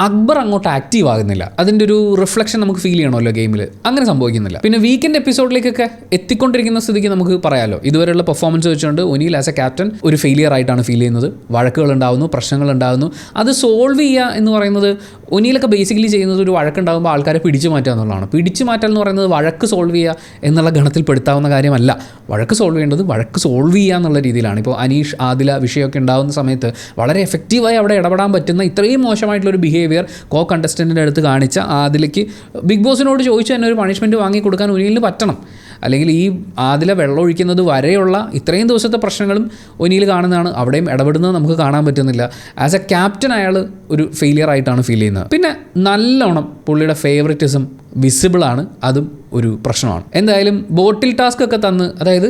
അക്ബർ അങ്ങോട്ട് ആക്റ്റീവ് ആകുന്നില്ല. അതിൻ്റെ ഒരു റിഫ്ലക്ഷൻ നമുക്ക് ഫീൽ ചെയ്യണമല്ലോ ഗെയിമിൽ, അങ്ങനെ സംഭവിക്കുന്നില്ല. പിന്നെ വീക്കെൻഡ് എപ്പിസോഡിലേക്കൊക്കെ എത്തിക്കൊണ്ടിരിക്കുന്ന സ്ഥിതിക്ക് നമുക്ക് പറയാമല്ലോ, ഇതുവരെയുള്ള പെർഫോമൻസ് വെച്ചുകൊണ്ട് ഒനിൽ ആസ് എ ക്യാപ്റ്റൻ ഒരു ഫെയിലിയർ ആയിട്ടാണ് ഫീൽ ചെയ്യുന്നത്. വഴക്കുകൾ ഉണ്ടാകുന്നു, പ്രശ്നങ്ങൾ ഉണ്ടാകുന്നു. അത് സോൾവ് ചെയ്യുക എന്ന് പറയുന്നത് ഒനിയിലൊക്കെ ബേസിക്കലി ചെയ്യുന്നത് ഒരു വഴക്കുണ്ടാകുമ്പോൾ ആൾക്കാരെ പിടിച്ചു മാറ്റുക എന്നുള്ളതാണ്. പിടിച്ചു മാറ്റൽ എന്ന് പറയുന്നത് വഴക്ക് സോൾവ് ചെയ്യുക എന്നുള്ള ഗണത്തിൽ പെടുത്താവുന്ന കാര്യമല്ല. വഴക്ക് സോൾവ് ചെയ്യേണ്ടത് വഴക്ക് സോൾവ് ചെയ്യുക എന്നുള്ള രീതിയിലാണ്. ഇപ്പോൾ അനീഷ് ആദില വിഷയമൊക്കെ ഉണ്ടാകുന്ന സമയത്ത് വളരെ എഫക്റ്റീവായി അവിടെ ഇടപെടാൻ പറ്റുന്ന ഇത്രയും മോശമായിട്ടുള്ളൊരു ബിഹേവിയർ കോ കണ്ടസ്റ്റൻറ്റിൻ്റെ അടുത്ത് കാണിച്ച ആദിലയ്ക്ക് ബിഗ് ബോസിനോട് ചോദിച്ചു തന്നെ ഒരു പണിഷ്മെൻറ്റ് വാങ്ങിക്കൊടുക്കാൻ ഒനിലിന് പറ്റണം. അല്ലെങ്കിൽ ഈ ആദില വെള്ളം ഒഴിക്കുന്നത് വരെയുള്ള ഇത്രയും ദിവസത്തെ പ്രശ്നങ്ങളും ഒനിയിൽ കാണുന്നതാണ്. അവിടെയും ഇടപെടുന്നത് നമുക്ക് കാണാൻ പറ്റുന്നില്ല. ആസ് എ ക്യാപ്റ്റൻ അയാൾ ഒരു ഫെയിലിയർ ആയിട്ടാണ് ഫീൽ ചെയ്യുന്നത്. പിന്നെ നല്ലോണം പുള്ളിയുടെ ഫേവറിറ്റിസം വിസിബിളാണ്, അതും ഒരു പ്രശ്നമാണ്. എന്തായാലും ബോട്ടിൽ ടാസ്ക് ഒക്കെ തന്ന്, അതായത്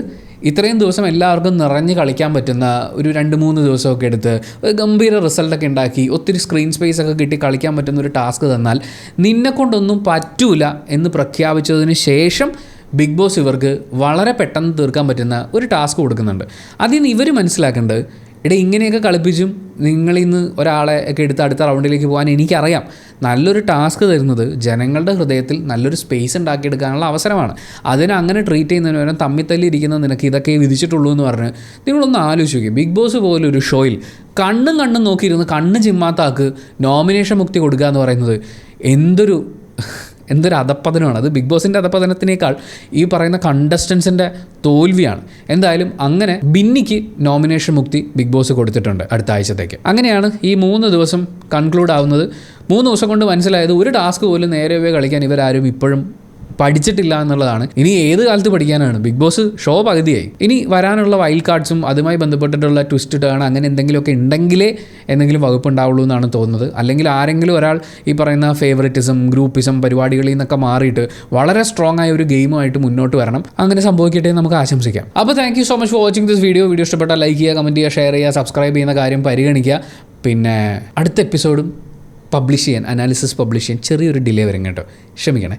ഇത്രയും ദിവസം എല്ലാവർക്കും നിറഞ്ഞ് കളിക്കാൻ പറ്റുന്ന ഒരു 2-3 ദിവസമൊക്കെ എടുത്ത് ഗംഭീര റിസൾട്ടൊക്കെ ഉണ്ടാക്കി ഒത്തിരി സ്ക്രീൻ സ്പേസ് ഒക്കെ കിട്ടി കളിക്കാൻ പറ്റുന്ന ഒരു ടാസ്ക് തന്നാൽ നിന്നെ കൊണ്ടൊന്നും പറ്റൂല എന്ന് പ്രഖ്യാപിച്ചതിന് ശേഷം ബിഗ് ബോസ് ഇവർക്ക് വളരെ പെട്ടെന്ന് തീർക്കാൻ പറ്റുന്ന ഒരു ടാസ്ക് കൊടുക്കുന്നുണ്ട്. അതിൽ നിന്ന് ഇവർ മനസ്സിലാക്കേണ്ടത്, ഇങ്ങനെയൊക്കെ കളിപ്പിച്ചും നിങ്ങളിൽ നിന്ന് ഒരാളെ ഒക്കെ എടുത്ത് അടുത്ത റൗണ്ടിലേക്ക് പോകാൻ എനിക്കറിയാം. നല്ലൊരു ടാസ്ക് തരുന്നത് ജനങ്ങളുടെ ഹൃദയത്തിൽ നല്ലൊരു സ്പേസ് ഉണ്ടാക്കിയെടുക്കാനുള്ള അവസരമാണ്. അതിനെ അങ്ങനെ ട്രീറ്റ് ചെയ്യുന്നതിന് പകരം തമ്മിത്തല്ലിയിരിക്കുന്ന നിനക്ക് ഇതൊക്കെ വിധിച്ചിട്ടുള്ളൂ എന്ന് പറഞ്ഞ് നിങ്ങളൊന്ന് ആലോചിച്ച് നോക്കി. ബിഗ് ബോസ് പോലൊരു ഷോയിൽ കണ്ണും നോക്കിയിരുന്ന് കണ്ണ് ചിമ്മാത്താക്ക് നോമിനേഷൻ മുക്തി കൊടുക്കുക എന്ന് പറയുന്നത് എന്തൊരു അധപ്പതനമാണ്. അത് ബിഗ് ബോസിൻ്റെ അധപ്പതനത്തിനേക്കാൾ ഈ പറയുന്ന കണ്ടസ്റ്റൻസിൻ്റെ തോൽവിയാണ്. എന്തായാലും അങ്ങനെ ബിന്നിക്ക് നോമിനേഷൻ മുക്തി ബിഗ് ബോസ് കൊടുത്തിട്ടുണ്ട് അടുത്ത ആഴ്ചത്തേക്ക്. അങ്ങനെയാണ് ഈ 3 ദിവസം കൺക്ലൂഡ് ആവുന്നത്. 3 ദിവസം കൊണ്ട് മനസ്സിലായത് ഒരു ടാസ്ക് പോലും നേരെ കളിക്കാൻ ഇവരാരും ഇപ്പോഴും പഠിച്ചിട്ടില്ല എന്നുള്ളതാണ്. ഇനി ഏത് കാലത്ത് പഠിക്കാനാണ്? ബിഗ് ബോസ് ഷോ പകുതിയായി. ഇനി വരാനുള്ള വൈൽഡ് കാർഡ്സും അതുമായി ബന്ധപ്പെട്ടിട്ടുള്ള ട്വിസ്റ്റ് ടേൺ അങ്ങനെ എന്തെങ്കിലുമൊക്കെ ഉണ്ടെങ്കിലേ എന്തെങ്കിലും വകുപ്പ് ഉണ്ടാവുള്ളൂ എന്നാണ് തോന്നുന്നത്. അല്ലെങ്കിൽ ആരെങ്കിലും ഒരാൾ ഈ പറയുന്ന ഫേവറിറ്റിസം, ഗ്രൂപ്പിസം പരിപാടികളിൽ നിന്നൊക്കെ മാറിയിട്ട് വളരെ സ്ട്രോങ് ആയ ഒരു ഗെയിമുമായിട്ട് മുന്നോട്ട് വരണം. അങ്ങനെ സംഭവിക്കട്ടെ നമുക്ക് ആശംസിക്കാം. അപ്പോൾ thank you so much for watching this video. Video ഇഷ്ടപ്പെട്ടാൽ ലൈക്ക് ചെയ്യുക, കമൻറ്റ് ചെയ്യുക, ഷെയർ ചെയ്യുക, സബ്സ്ക്രൈബ് ചെയ്യുന്ന കാര്യം പരിഗണിക്കുക. പിന്നെ അടുത്ത എപ്പിസോഡും പബ്ലിഷ് ചെയ്യാൻ, അനാലിസിസ് പബ്ലിഷ് ചെയ്യാൻ ചെറിയൊരു ഡിലേ വരും കേട്ടോ, ക്ഷമിക്കണേ.